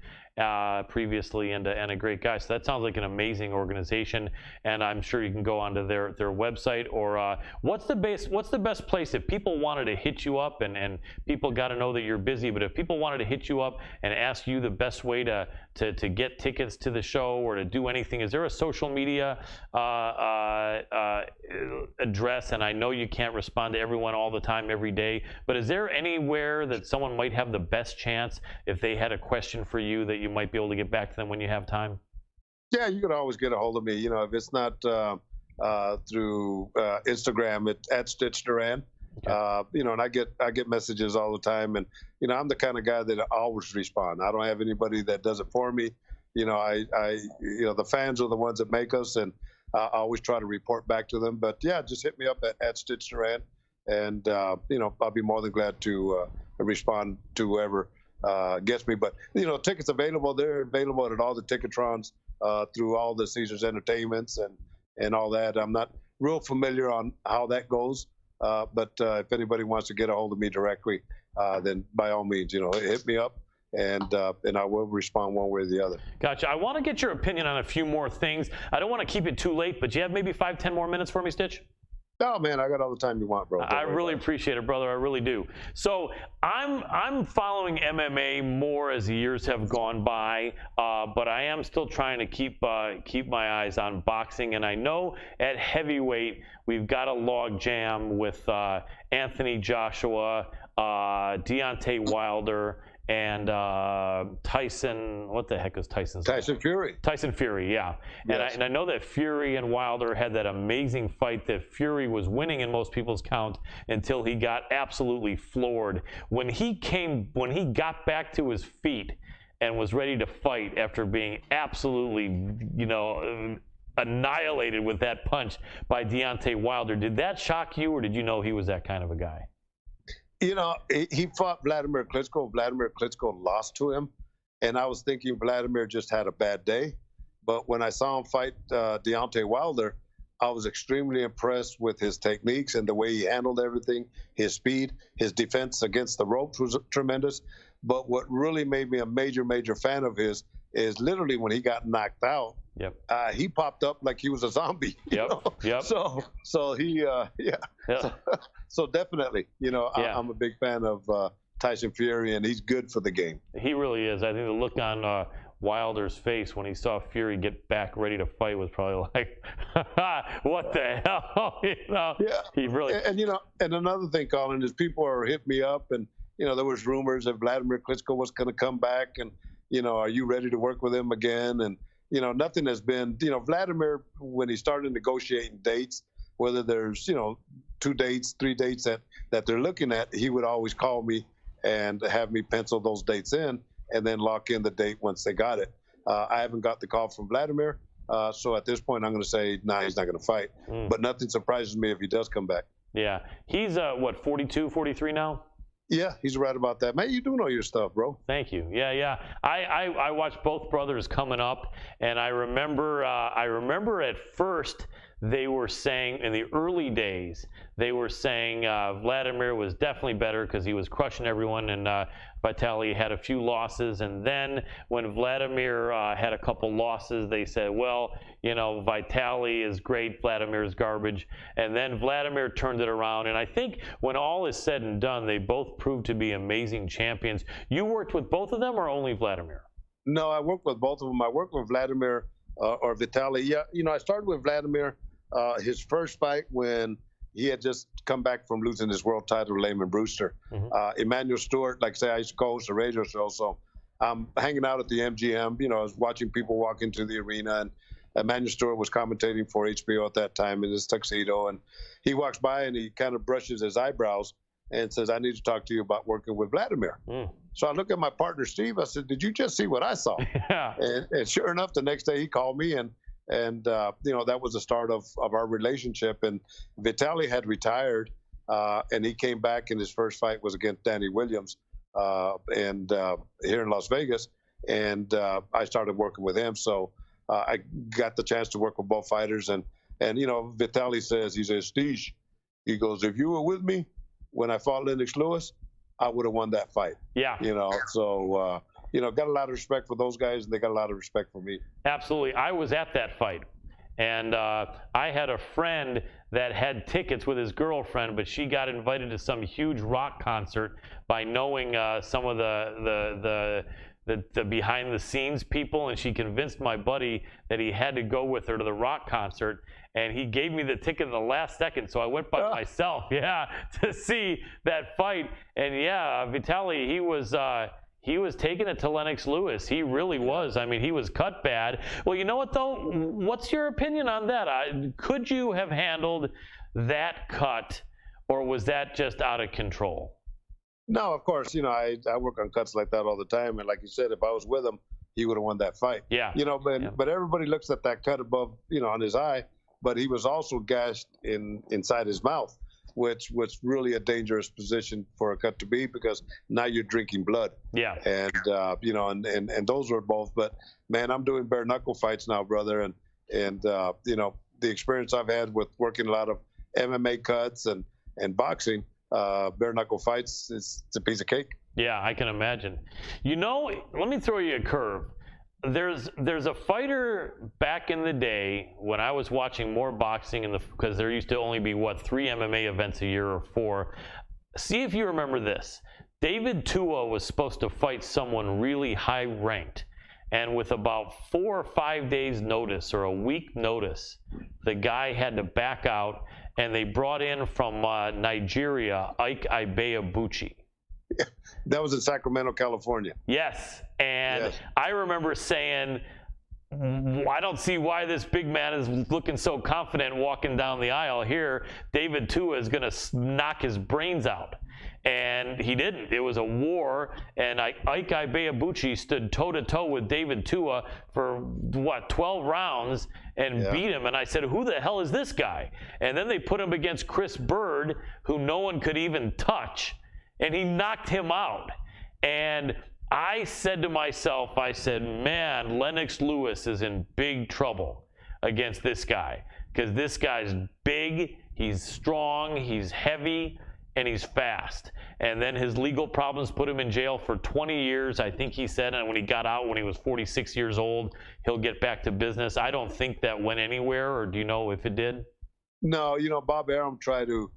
previously, and a great guy. So that sounds like an amazing organization, and I'm sure you can go onto their website. Or what's the best place if people wanted to hit you up, and people got to know that you're busy, but if people wanted to hit you up and ask you the best way to get tickets to the show or to do anything, is there a social media address, and I know you can't respond to everyone all the time, every day, but is there anywhere that someone might have the best chance if they had a question for you that you might be able to get back to them when you have time? Yeah, you can always get a hold of me. You know, if it's not through Instagram at Stitch Duran. Okay. You know, and I get messages all the time, and you know, I'm the kind of guy that always respond. I don't have anybody that does it for me. You know, you know, the fans are the ones that make us, and I always try to report back to them. But yeah, just hit me up at Stitch Duran, and you know, I'll be more than glad to respond to whoever gets me. But you know, tickets available. They're available at all the Ticketrons through all the Caesars Entertainments and all that. I'm not real familiar on how that goes. But if anybody wants to get a hold of me directly, then by all means, you know, hit me up, and I will respond one way or the other. Gotcha. I want to get your opinion on a few more things. I don't want to keep it too late, but do you have maybe 5-10 more minutes for me, Stitch? Oh man, I got all the time you want, bro. I really appreciate it, brother. I really do. So I'm following MMA more as the years have gone by, but I am still trying to keep my eyes on boxing. And I know at heavyweight we've got a log jam with Anthony Joshua, Deontay Wilder, and Tyson. What the heck is Tyson's name? Tyson Fury. Tyson Fury, yeah. Yes. And I know that Fury and Wilder had that amazing fight that Fury was winning in most people's count until he got absolutely floored. When he got back to his feet and was ready to fight after being absolutely, you know, annihilated with that punch by Deontay Wilder, did that shock you, or did you know he was that kind of a guy? You know, he fought Vladimir Klitschko. Vladimir Klitschko lost to him, and I was thinking Vladimir just had a bad day. But when I saw him fight Deontay Wilder, I was extremely impressed with his techniques and the way he handled everything, his speed, his defense against the ropes was tremendous. But what really made me a major fan of his is literally when he got knocked out, Yep. He popped up like he was a zombie. Yep. Yep. So he, yeah. So definitely, you know, Yeah. I'm a big fan of Tyson Fury, and he's good for the game. He really is. I think the look on Wilder's face when he saw Fury get back ready to fight was probably like, what the hell? You know? Yeah. He really. And you know, and another thing, Colin, is people are hitting me up, and you know, there was rumors that Vladimir Klitschko was going to come back, and you know, are you ready to work with him again? And you know, nothing has been. You know, Vladimir, when he started negotiating dates, whether there's, you know, 2 dates, 3 dates that they're looking at, he would always call me and have me pencil those dates in and then lock in the date once they got it. I haven't got the call from Vladimir, so at this point I'm going to say, nah, he's not going to fight. But nothing surprises me if he does come back. Yeah. He's, what, 42, 43 now? Yeah, he's right about that. Man, you do know your stuff, bro. Thank you. Yeah. I watched both brothers coming up, and I remember at first they were saying, in the early days, they were saying Vladimir was definitely better because he was crushing everyone, and Vitaly had a few losses. And then when Vladimir had a couple losses, they said, well, you know, Vitaly is great, Vladimir is garbage. And then Vladimir turned it around. And I think when all is said and done, they both proved to be amazing champions. You worked with both of them or only Vladimir? No, I worked with both of them. I worked with Vladimir or Vitaly. Yeah, you know, I started with Vladimir. His first fight when he had just come back from losing his world title to Lehman Brewster. Emmanuel Stewart, like I say, I used to co-host a radio show, so I'm hanging out at the MGM. You know, I was watching people walk into the arena, and Emmanuel Stewart was commentating for HBO at that time in his tuxedo, and he walks by and he kind of brushes his eyebrows and says, I need to talk to you about working with Vladimir. So I look at my partner, Steve. I said, did you just see what I saw? Yeah. And sure enough, the next day he called me, and you know, that was the start of our relationship. And Vitaly had retired, and he came back, and his first fight was against Danny Williams, and here in Las Vegas. And I started working with him, so I got the chance to work with both fighters. And you know, Vitaly says, he says, Steve, he goes, if you were with me when I fought Lennox Lewis, I would have won that fight. Yeah. You know, so you know, got a lot of respect for those guys, and they got a lot of respect for me. Absolutely. I was at that fight, and I had a friend that had tickets with his girlfriend, but she got invited to some huge rock concert by knowing some of the the behind the scenes people, and she convinced my buddy that he had to go with her to the rock concert, and he gave me the ticket in the last second, so I went by myself, to see that fight. And Vitaly, he was taking it to Lennox Lewis. He really was. I mean, he was cut bad. Well, you know what, though? What's your opinion on that? Could you have handled that cut, or was that just out of control? No, of course. I work on cuts like that all the time. And like you said, if I was with him, he would have won that fight. Yeah. But everybody looks at that cut above, on his eye. But he was also gashed inside his mouth, which was really a dangerous position for a cut to be, because now you're drinking blood. Yeah. And, and those were both. But, man, I'm doing bare knuckle fights now, brother. And the experience I've had with working a lot of MMA cuts and boxing, bare knuckle fights, it's a piece of cake. Yeah, I can imagine. Let me throw you a curve. There's a fighter back in the day when I was watching more boxing, because there used to only be 3 MMA events a year, or 4. See if you remember this. David Tua was supposed to fight someone really high ranked, and with about 4 or 5 days notice, or a week notice, the guy had to back out, and they brought in from Nigeria Ike Ibeabuchi. That was in Sacramento, California. Yes, and I remember saying, I don't see why this big man is looking so confident walking down the aisle here. David Tua is going to knock his brains out. And he didn't. It was a war, and Ike Ibeabuchi stood toe-to-toe with David Tua for, 12 rounds and beat him. And I said, who the hell is this guy? And then they put him against Chris Bird, who no one could even touch, and he knocked him out. And I said to myself, man, Lennox Lewis is in big trouble against this guy, because this guy's big, he's strong, he's heavy, and he's fast. And then his legal problems put him in jail for 20 years, I think he said, and when he got out when he was 46 years old, he'll get back to business. I don't think that went anywhere, or do you know if it did? No, Bob Arum tried to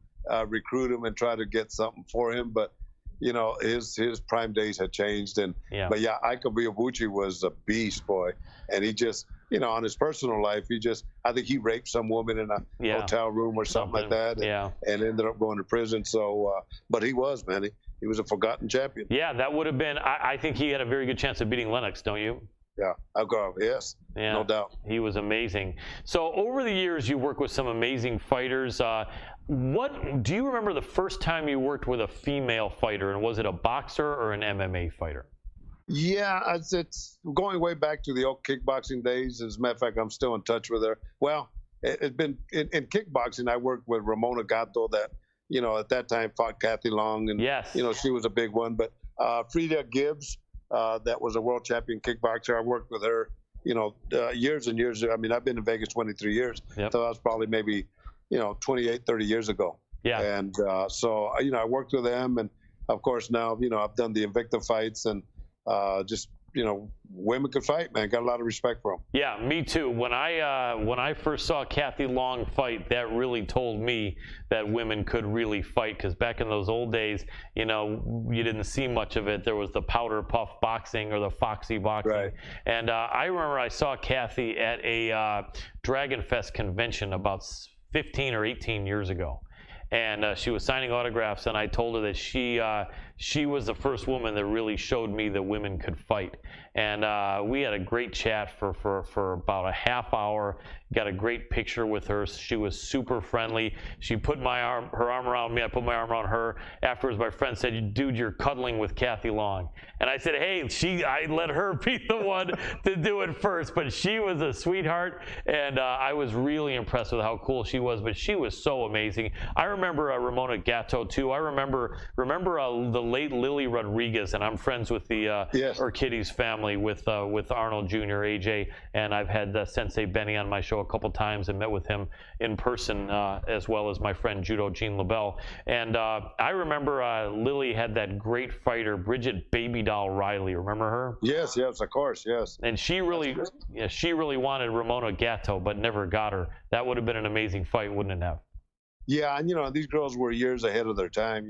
recruit him and try to get something for him, but his prime days had changed. But Ike Ibeabuchi was a beast, boy. And he just, on his personal life, I think he raped some woman in a hotel room or something like that. And ended up going to prison. So, but he was a forgotten champion. Yeah, that would have been, I think he had a very good chance of beating Lennox, don't you? Yeah, yes, no doubt. He was amazing. So over the years, you worked with some amazing fighters. What do you remember the first time you worked with a female fighter, and was it a boxer or an MMA fighter? Yeah, it's going way back to the old kickboxing days. As a matter of fact, I'm still in touch with her. Well, it's been in kickboxing. I worked with Ramona Gatto, that at that time fought Kathy Long, and she was a big one. But Frida Gibbs, that was a world champion kickboxer. I worked with her, years and years. I mean, I've been in Vegas 23 years, so that was probably maybe 28, 30 years ago. Yeah. And so, I worked with them. And, of course, now, I've done the Invicta fights, and just, women could fight, man. Got a lot of respect for them. Yeah, me too. When I first saw Kathy Long fight, that really told me that women could really fight, because back in those old days, you didn't see much of it. There was the powder puff boxing or the foxy boxing. Right. And I remember I saw Kathy at a Dragon Fest convention about 15 or 18 years ago. And she was signing autographs, and I told her that she was the first woman that really showed me that women could fight. And we had a great chat for about a half hour. Got a great picture with her. She was super friendly. She put her arm around me. I put my arm around her. Afterwards, my friend said, "Dude, you're cuddling with Kathy Long." And I said, "Hey, I let her be the one to do it first." But she was a sweetheart, and I was really impressed with how cool she was. But she was so amazing. I remember Ramona Gatto too. I remember the late Lily Rodriguez, and I'm friends with the Urquidez family, with Arnold Jr., AJ, and I've had Sensei Benny on my show a couple times and met with him in person, as well as my friend Judo Gene LaBelle. And I remember Lily had that great fighter, Bridget Baby Doll Riley. Remember her? Yes, of course, yes. And she really wanted Ramona Gatto, but never got her. That would have been an amazing fight, wouldn't it have? Yeah, and these girls were years ahead of their time,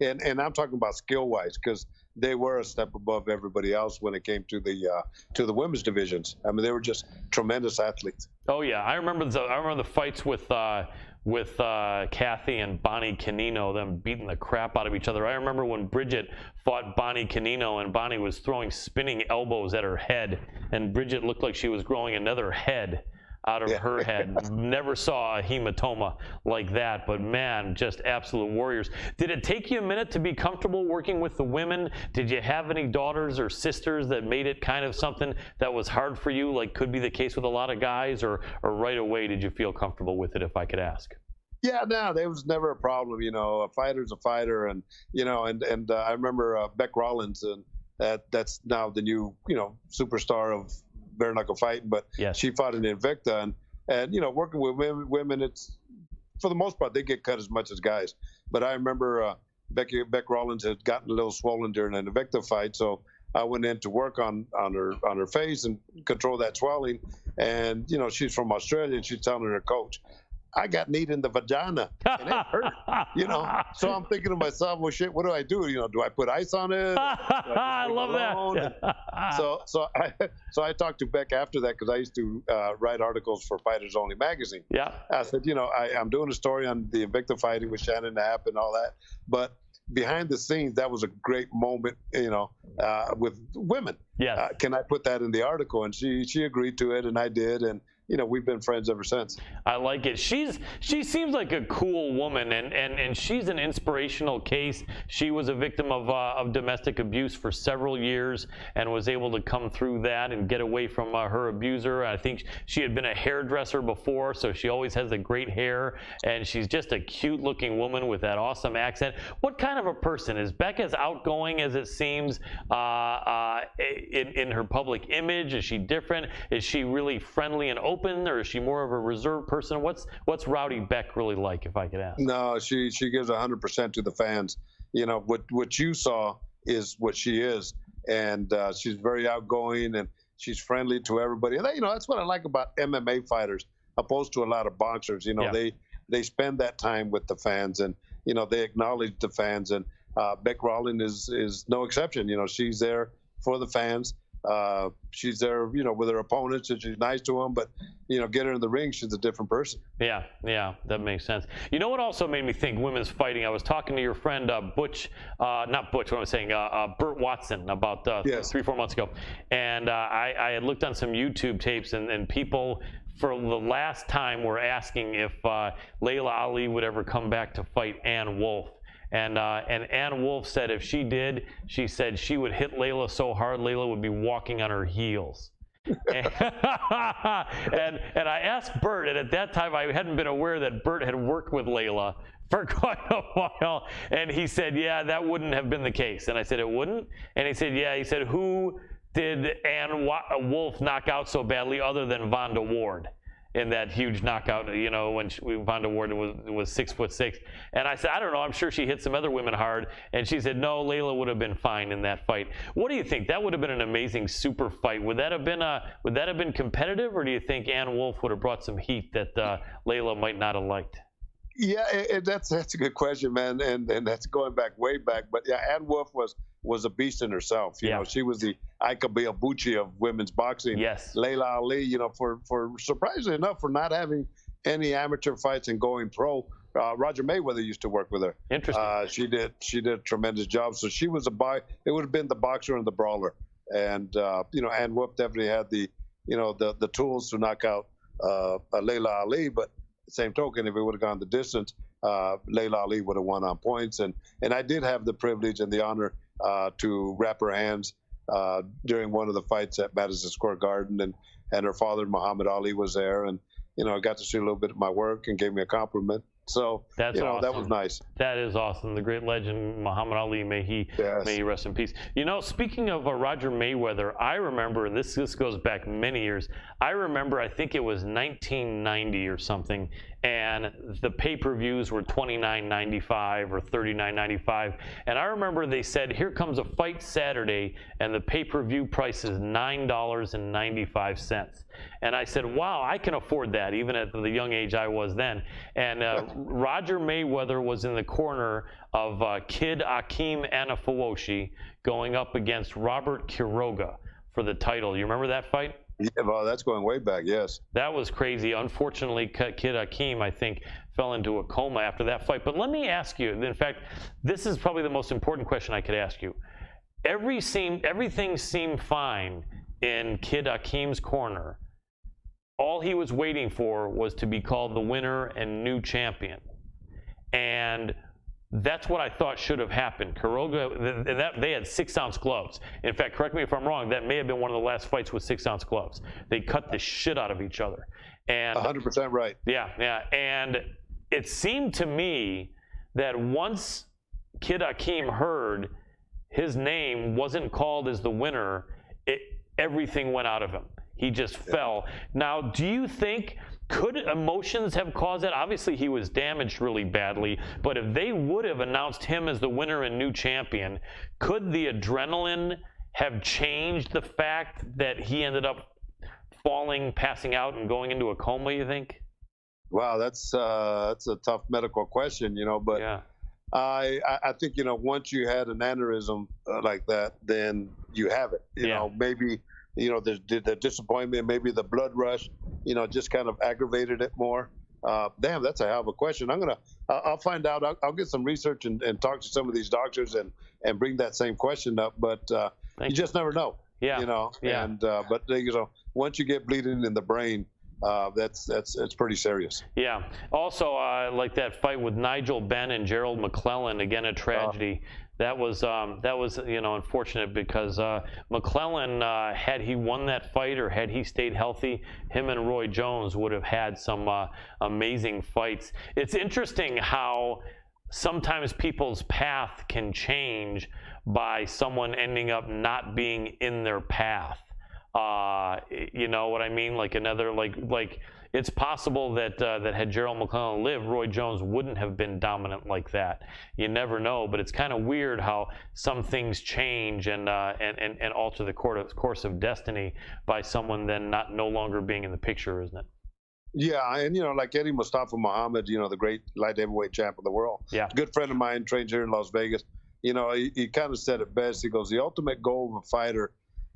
and I'm talking about skill wise because they were a step above everybody else when it came to the women's divisions. I mean, they were just tremendous athletes. Oh yeah, I remember the fights with Kathy and Bonnie Canino, them beating the crap out of each other. I remember when Bridget fought Bonnie Canino, and Bonnie was throwing spinning elbows at her head, and Bridget looked like she was growing another head out of her head. Never saw a hematoma like that, but man, just absolute warriors. Did it take you a minute to be comfortable working with the women? Did you have any daughters or sisters that made it kind of something that was hard for you, like could be the case with a lot of guys, or right away did you feel comfortable with it, if I could ask? Yeah, no, there was never a problem. A fighter's a fighter, and I remember Beck Rollins, and that's now the new superstar of bare knuckle fighting, but yes, she fought in Invicta, and working with women, it's for the most part they get cut as much as guys. But I remember Beck Rollins had gotten a little swollen during an Invicta fight, so I went in to work on her face and control that swelling. And she's from Australia, and she's telling her coach, I got kneed in the vagina and it hurt, So I'm thinking to myself, well, shit, what do I do? Do I put ice on it? I love that. So I talked to Beck after that, because I used to write articles for Fighters Only magazine. Yeah. I said, I'm doing a story on the Invicta fighting with Shannon Knapp and all that, but behind the scenes, that was a great moment, with women. Yes. Can I put that in the article? And she agreed to it, and I did, and we've been friends ever since. I like it. She seems like a cool woman, and she's an inspirational case. She was a victim of domestic abuse for several years and was able to come through that and get away from her abuser. I think she had been a hairdresser before, so she always has the great hair, and she's just a cute-looking woman with that awesome accent. What kind of a person is Beck? As outgoing as it seems in her public image? Is she different? Is she really friendly and open, or is she more of a reserved person? What's Rowdy Beck really like, if I could ask? No, she gives 100% to the fans. What you saw is what she is, and she's very outgoing, and she's friendly to everybody. And that's what I like about MMA fighters, opposed to a lot of boxers. They spend that time with the fans, and they acknowledge the fans. And Beck Rollins is no exception. She's there for the fans. She's there, with her opponents, and she's nice to them, but, get her in the ring, she's a different person. Yeah, that makes sense. You know what also made me think women's fighting? I was talking to your friend Butch, not Butch, what am I saying, Burt Watson, about 3-4 months ago, and I had looked on some YouTube tapes, and people for the last time were asking if Layla Ali would ever come back to fight Ann Wolfe. And Ann Wolfe said if she did, she said she would hit Layla so hard, Layla would be walking on her heels. and I asked Bert, and at that time I hadn't been aware that Bert had worked with Layla for quite a while, and he said, yeah, that wouldn't have been the case. And I said, it wouldn't? And he said, yeah. He said, who did Ann Wolfe knock out so badly other than Vonda Ward? In that huge knockout, when Vonda Ward was 6'6", and I said, I don't know. I'm sure she hit some other women hard, and she said, no, Layla would have been fine in that fight. What do you think? That would have been an amazing super fight. Would that have been competitive, or do you think Ann Wolfe would have brought some heat that Layla might not have liked? Yeah, that's a good question, man, and that's going way back. But yeah, Ann Wolfe was a beast in herself. You know, she was the Ika Miyabuchi of women's boxing. Yes. Layla Ali, for surprisingly enough, for not having any amateur fights and going pro. Roger Mayweather used to work with her. Interesting. She did a tremendous job. So she was it would have been the boxer and the brawler. And Ann Wolfe definitely had the tools to knock out Layla Ali, but the same token, if it would have gone the distance, Layla Ali would have won on points. And I did have the privilege and the honor to wrap her hands during one of the fights at Madison Square Garden, and her father, Muhammad Ali, was there, and I got to see a little bit of my work and gave me a compliment. So that's awesome. That was nice. That is awesome. The great legend Muhammad Ali, may he rest in peace. Speaking of Roger Mayweather, I remember, and this goes back many years. I remember, I think it was 1990 or something, and the pay-per-views were $29.95 or $39.95. And I remember they said, here comes a fight Saturday, and the pay-per-view price is $9.95. And I said, wow, I can afford that, even at the young age I was then. And Roger Mayweather was in the corner of Kid Akeem Anafuoshi going up against Robert Quiroga for the title. You remember that fight? Yeah, well, that's going way back, yes. That was crazy. Unfortunately, Kid Akeem, I think, fell into a coma after that fight. But let me ask you, in fact, this is probably the most important question I could ask you. Everything seemed fine in Kid Akeem's corner. All he was waiting for was to be called the winner and new champion. And that's what I thought should have happened. Quiroga, they had 6-ounce gloves. In fact, correct me if I'm wrong, that may have been one of the last fights with 6-ounce gloves. They cut the shit out of each other. And 100% right. Yeah. And it seemed to me that once Kid Akeem heard his name wasn't called as the winner, everything went out of him. He just fell. Now, do you think, could emotions have caused that? Obviously, he was damaged really badly, but if they would have announced him as the winner and new champion, could the adrenaline have changed the fact that he ended up falling, passing out, and going into a coma, you think? Wow, that's a tough medical question, but yeah. I think, once you had an aneurysm like that, then you have it. Maybe the disappointment, maybe the blood rush, just kind of aggravated it more. Damn, that's a hell of a question. I'll find out. I'll get some research and talk to some of these doctors and bring that same question up. But you just never know. Yeah. Yeah. And but once you get bleeding in the brain, it's pretty serious. Yeah. Also, like that fight with Nigel Benn and Gerald McClellan, again a tragedy. That was unfortunate because McClellan, had he won that fight or had he stayed healthy, him and Roy Jones would have had some amazing fights. It's interesting how sometimes people's path can change by someone ending up not being in their path. You know what I mean? Like another, like it's possible that had Gerald McClellan lived, Roy Jones wouldn't have been dominant like that. You never know, but it's kind of weird how some things change and alter the course of destiny by someone then no longer being in the picture, isn't it? Yeah, and like Eddie Mustafa Muhammad, the great light heavyweight champ of the world. Yeah, good friend of mine, trains here in Las Vegas. He kind of said it best. He goes, the ultimate goal of a fighter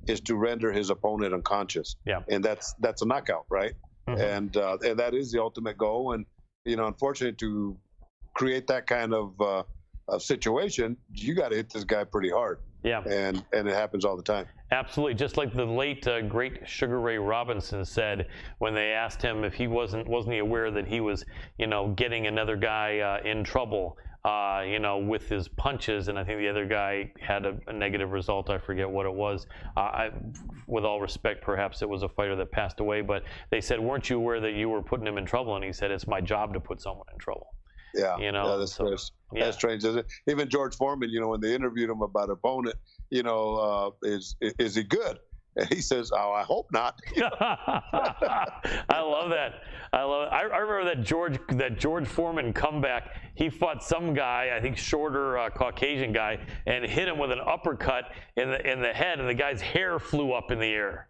is to render his opponent unconscious. Yeah, and that's a knockout, right? Mm-hmm. And that is the ultimate goal. And unfortunately, to create that kind of situation, you got to hit this guy pretty hard. Yeah, and it happens all the time. Absolutely, just like the late great Sugar Ray Robinson said when they asked him if he wasn't he aware that he was getting another guy in trouble. With his punches, and I think the other guy had a negative result. I forget what it was. With all respect, perhaps it was a fighter that passed away, but they said, weren't you aware that you were putting him in trouble? And he said, it's my job to put someone in trouble. Yeah, that's strange. Even George Foreman, when they interviewed him about opponent, is he good? And he says, "Oh, I hope not." I love that. I remember that George Foreman comeback. He fought some guy, I think shorter Caucasian guy, and hit him with an uppercut in the head, and the guy's hair flew up in the air.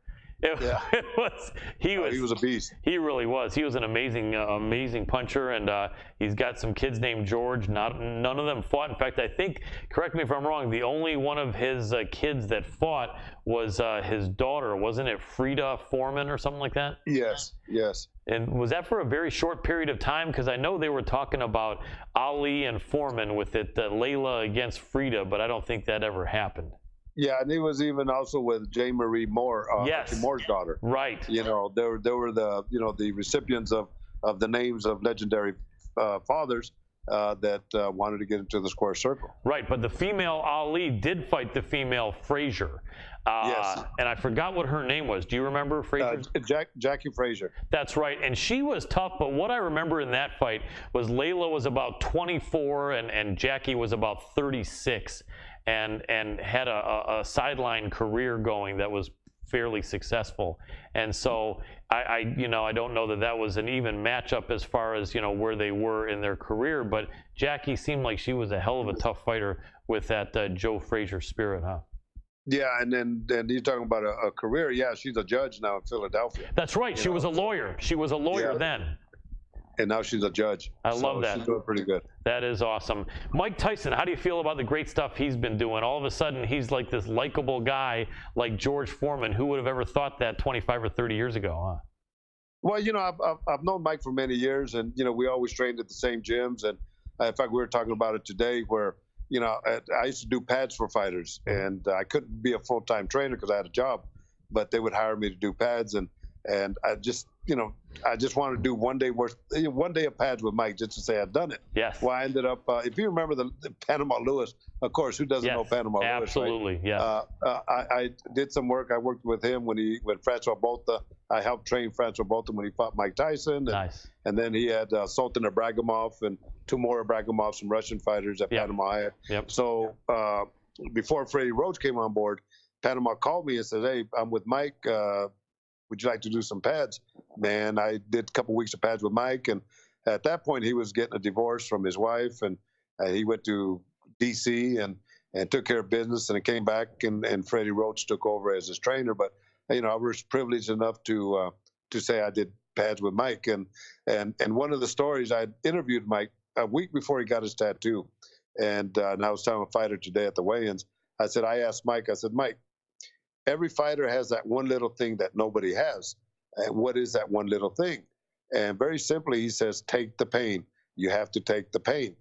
He was a beast. He really was. He was an amazing puncher, and he's got some kids named George. None of them fought. In fact, I think, correct me if I'm wrong, the only one of his kids that fought was his daughter. Wasn't it Frida Foreman or something like that? Yes. And was that for a very short period of time? Because I know they were talking about Ali and Foreman with it, Layla against Frida, but I don't think that ever happened. Yeah, and he was even also with Jane Marie Moore, yes. Moore's daughter. Right. They were the recipients of the names of legendary fathers that wanted to get into the square circle. Right, but the female Ali did fight the female Frazier. Yes. And I forgot what her name was. Do you remember Frazier? Jackie Frazier. That's right, and she was tough, but what I remember in that fight was Layla was about 24 and Jackie was about 36. And had a sideline career going that was fairly successful, and so I don't know that was an even matchup as far as where they were in their career, but Jackie seemed like she was a hell of a tough fighter with that Joe Frazier spirit, huh? Yeah, and then you're talking about a career. Yeah, she's a judge now in Philadelphia. That's right. She was a lawyer. She was a lawyer then. and now she's a judge. I love that. She's doing pretty good. That is awesome. Mike Tyson, how do you feel about the great stuff he's been doing? All of a sudden, he's like this likable guy like George Foreman. Who would have ever thought that 25 or 30 years ago, huh? Well, I've known Mike for many years, and we always trained at the same gyms. And in fact, we were talking about it today, where I used to do pads for fighters, and I couldn't be a full-time trainer because I had a job, but they would hire me to do pads, and I just wanted to do one day of pads with Mike just to say I'd done it. Yes. Well, I ended up, if you remember the Panama Lewis, of course, who doesn't know Panama Lewis? Absolutely, right? yes. I did some work. I worked with him when Francois Botha. I helped train Francois Botha when he fought Mike Tyson. And, Nice. And then he had Sultan Ibragimov and two more Ibragimovs, some Russian fighters at Panama. Yep. So before Freddie Roach came on board, Panama called me and said, "Hey, I'm with Mike. Would you like to do some pads?" Man, I did a couple weeks of pads with Mike, and at that point he was getting a divorce from his wife, and he went to D.C. and took care of business, and it came back, and Freddie Roach took over as his trainer. But I was privileged enough to say I did pads with Mike, and one of the stories, I interviewed Mike a week before he got his tattoo, and I was telling a fighter today at the weigh-ins. I asked Mike, Mike, every fighter has that one little thing that nobody has. And what is that one little thing? And very simply, he says, take the pain. You have to take the pain.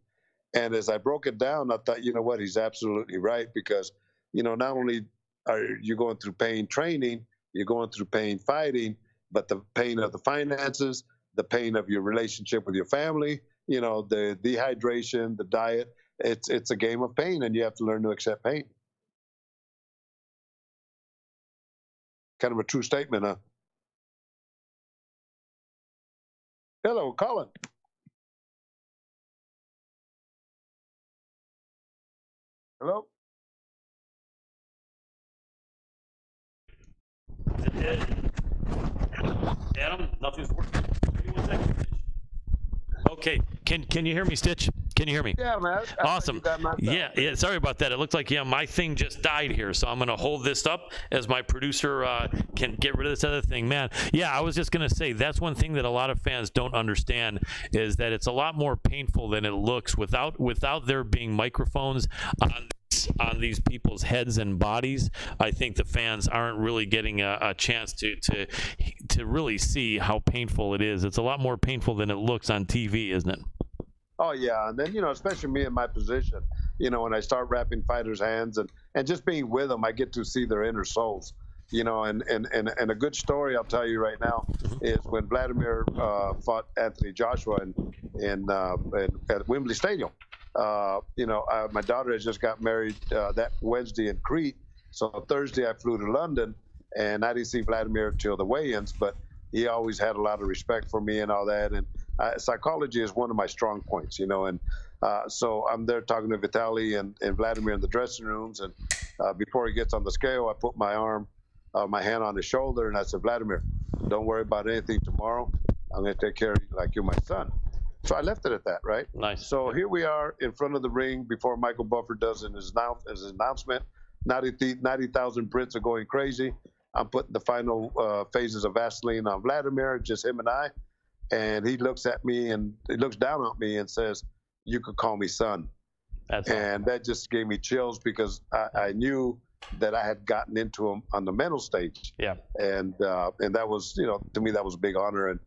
And as I broke it down, I thought, you know what, he's absolutely right, because, not only are you going through pain training, you're going through pain fighting, but the pain of the finances, the pain of your relationship with your family, the dehydration, the diet, it's a game of pain, and you have to learn to accept pain. Kind of a true statement, huh? Hello, Colin. Hello? Adam, nothing's working. Give me 1 second. Okay, can you hear me, Stitch? Can you hear me? Yeah, man. Awesome. Yeah. Sorry about that. It looked like my thing just died here, so I'm gonna hold this up as my producer can get rid of this other thing. Man, yeah, I was just gonna say that's one thing that a lot of fans don't understand is that it's a lot more painful than it looks without there being microphones on these people's heads and bodies. I think the fans aren't really getting a chance to really see how painful it is. It's a lot more painful than it looks on TV, isn't it? Oh yeah, and then especially me in my position, when I start wrapping fighters' hands and just being with them, I get to see their inner souls. And a good story I'll tell you right now is when Vladimir fought Anthony Joshua at Wembley Stadium. My daughter has just got married that Wednesday in Crete, so Thursday I flew to London, and I didn't see Vladimir till the weigh-ins, but he always had a lot of respect for me and all that, and psychology is one of my strong points, and so I'm there talking to Vitaly and Vladimir in the dressing rooms, and before he gets on the scale, I put my hand on his shoulder, and I said, "Vladimir, don't worry about anything tomorrow. I'm going to take care of you like you're my son." So I left it at that, right? Nice. So here we are in front of the ring before Michael Buffer does his announcement. 90,000 Brits are going crazy. I'm putting the final phases of Vaseline on Vladimir, just him and I. And he looks at me and he looks down at me and says, "You could call me son." And that just gave me chills because I knew that I had gotten into him on the mental stage. Yeah. And that was, to me, that was a big honor. And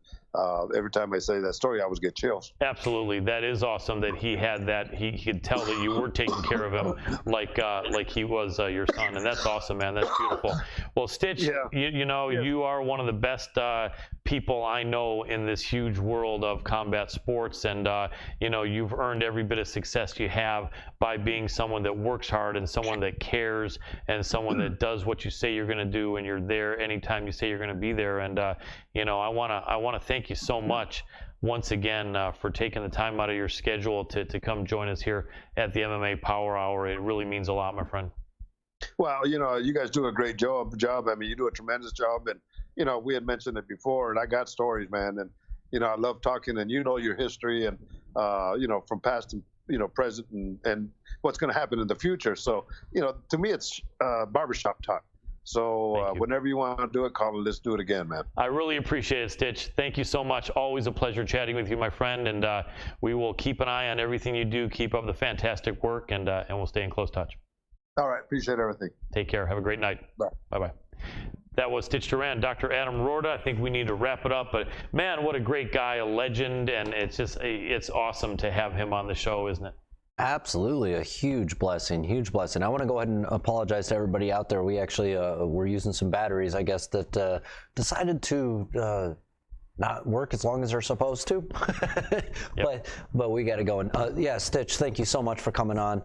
every time I say that story, I always get chills. Absolutely, that is awesome that he had that. He could tell that you were taking care of him like he was your son, and that's awesome, man. That's beautiful. Well, Stitch, you are one of the best people I know in this huge world of combat sports, and you've earned every bit of success you have by being someone that works hard and someone that cares and someone that does what you say you're going to do, and you're there anytime you say you're going to be there. And I want to thank you so much once again for taking the time out of your schedule to come join us here at the MMA Power Hour. It really means a lot, my friend. Well, you guys do a great job. I mean, you do a tremendous job, and we had mentioned it before, and I got stories, man, and I love talking, and your history, and from past and present, and what's going to happen in the future. So to me, it's barbershop talk. So whenever you want to do it, Colin, let's do it again, man. I really appreciate it, Stitch. Thank you so much. Always a pleasure chatting with you, my friend. And we will keep an eye on everything you do. Keep up the fantastic work, and we'll stay in close touch. All right. Appreciate everything. Take care. Have a great night. Bye. Bye-bye. That was Stitch Duran, Dr. Adam Rorda. I think we need to wrap it up, but man, what a great guy, a legend, and it's awesome to have him on the show, isn't it? Absolutely, a huge blessing, huge blessing. I want to go ahead and apologize to everybody out there. We actually were using some batteries, I guess, that decided to not work as long as they're supposed to. Yep. but we got to go. And yeah, Stitch, thank you so much for coming on.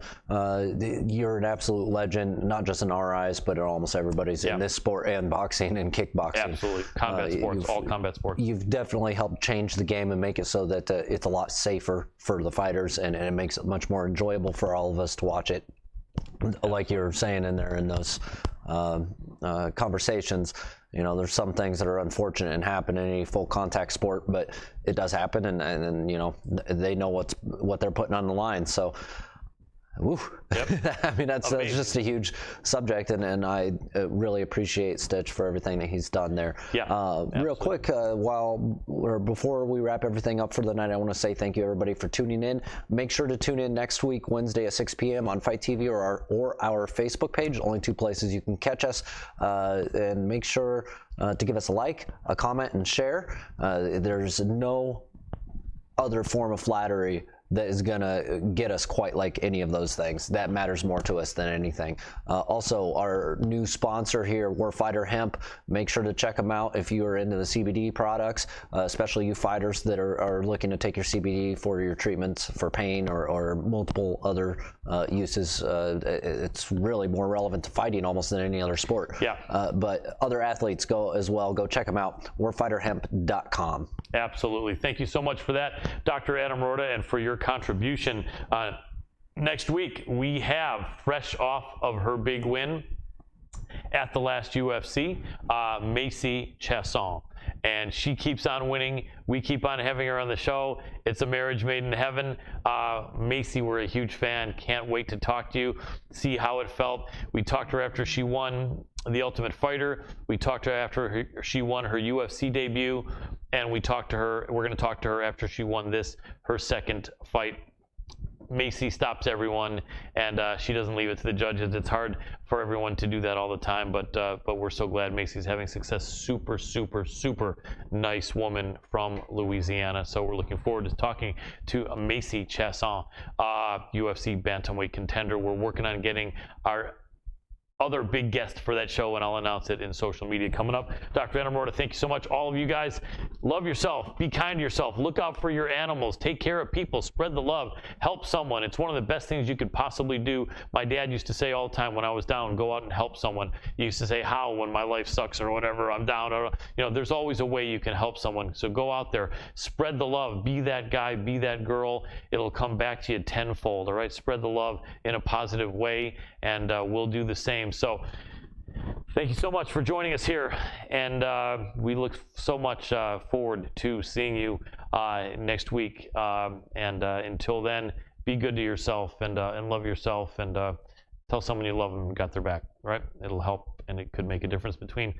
You're an absolute legend, not just in our eyes, but in almost everybody's in this sport and boxing and kickboxing. Absolutely, combat sports, all combat sports. You've definitely helped change the game and make it so that it's a lot safer for the fighters, and it makes it much more enjoyable for all of us to watch it. Like you were saying in there in those conversations, you know, there's some things that are unfortunate and happen in any full contact sport, but it does happen, and you know, they know what they're putting on the line. So, woo. Yep. I mean, that's just a huge subject, and I really appreciate Stitch for everything that he's done there. Yeah. Real quick, before we wrap everything up for the night, I want to say thank you everybody for tuning in. Make sure to tune in next week, Wednesday at 6 p.m. on Fight TV or our Facebook page. Only two places you can catch us, and make sure to give us a like, a comment, and share. There's no other form of flattery that is gonna get us quite like any of those things. That matters more to us than anything. Also, our new sponsor here, Warfighter Hemp, make sure to check them out if you are into the CBD products, especially you fighters that are looking to take your CBD for your treatments for pain or multiple other uses. It's really more relevant to fighting almost than any other sport. Yeah. But other athletes go as well. Go check them out, warfighterhemp.com. Absolutely. Thank you so much for that, Dr. Adam Rorda, and for your contribution. Next week, we have, fresh off of her big win at the last UFC, Macy Chasson. And she keeps on winning. We keep on having her on the show. It's a marriage made in heaven. Macy, we're a huge fan. Can't wait to talk to you, see how it felt. We talked to her after she won The Ultimate Fighter. We talked to her after she won her UFC debut. And we're going to talk to her after she won her second fight. Macy stops everyone, and she doesn't leave it to the judges. It's hard for everyone to do that all the time, but we're so glad Macy's having success. Super, super, super nice woman from Louisiana. So we're looking forward to talking to Macy Chasson, UFC bantamweight contender. We're working on getting our other big guest for that show, and I'll announce it in social media coming up. Dr. Adam Rorda, thank you so much. All of you guys, love yourself, be kind to yourself, look out for your animals, take care of people, spread the love, help someone. It's one of the best things you could possibly do. My dad used to say all the time when I was down, go out and help someone. He used to say, how, when my life sucks or whatever, I'm down, or, you know, there's always a way you can help someone. So go out there, spread the love, be that guy, be that girl. It'll come back to you tenfold, all right? Spread the love in a positive way, and we'll do the same. So thank you so much for joining us here, and we look so much forward to seeing you next week. And until then, be good to yourself and love yourself, and tell someone you love them and got their back, right? It'll help, and it could make a difference between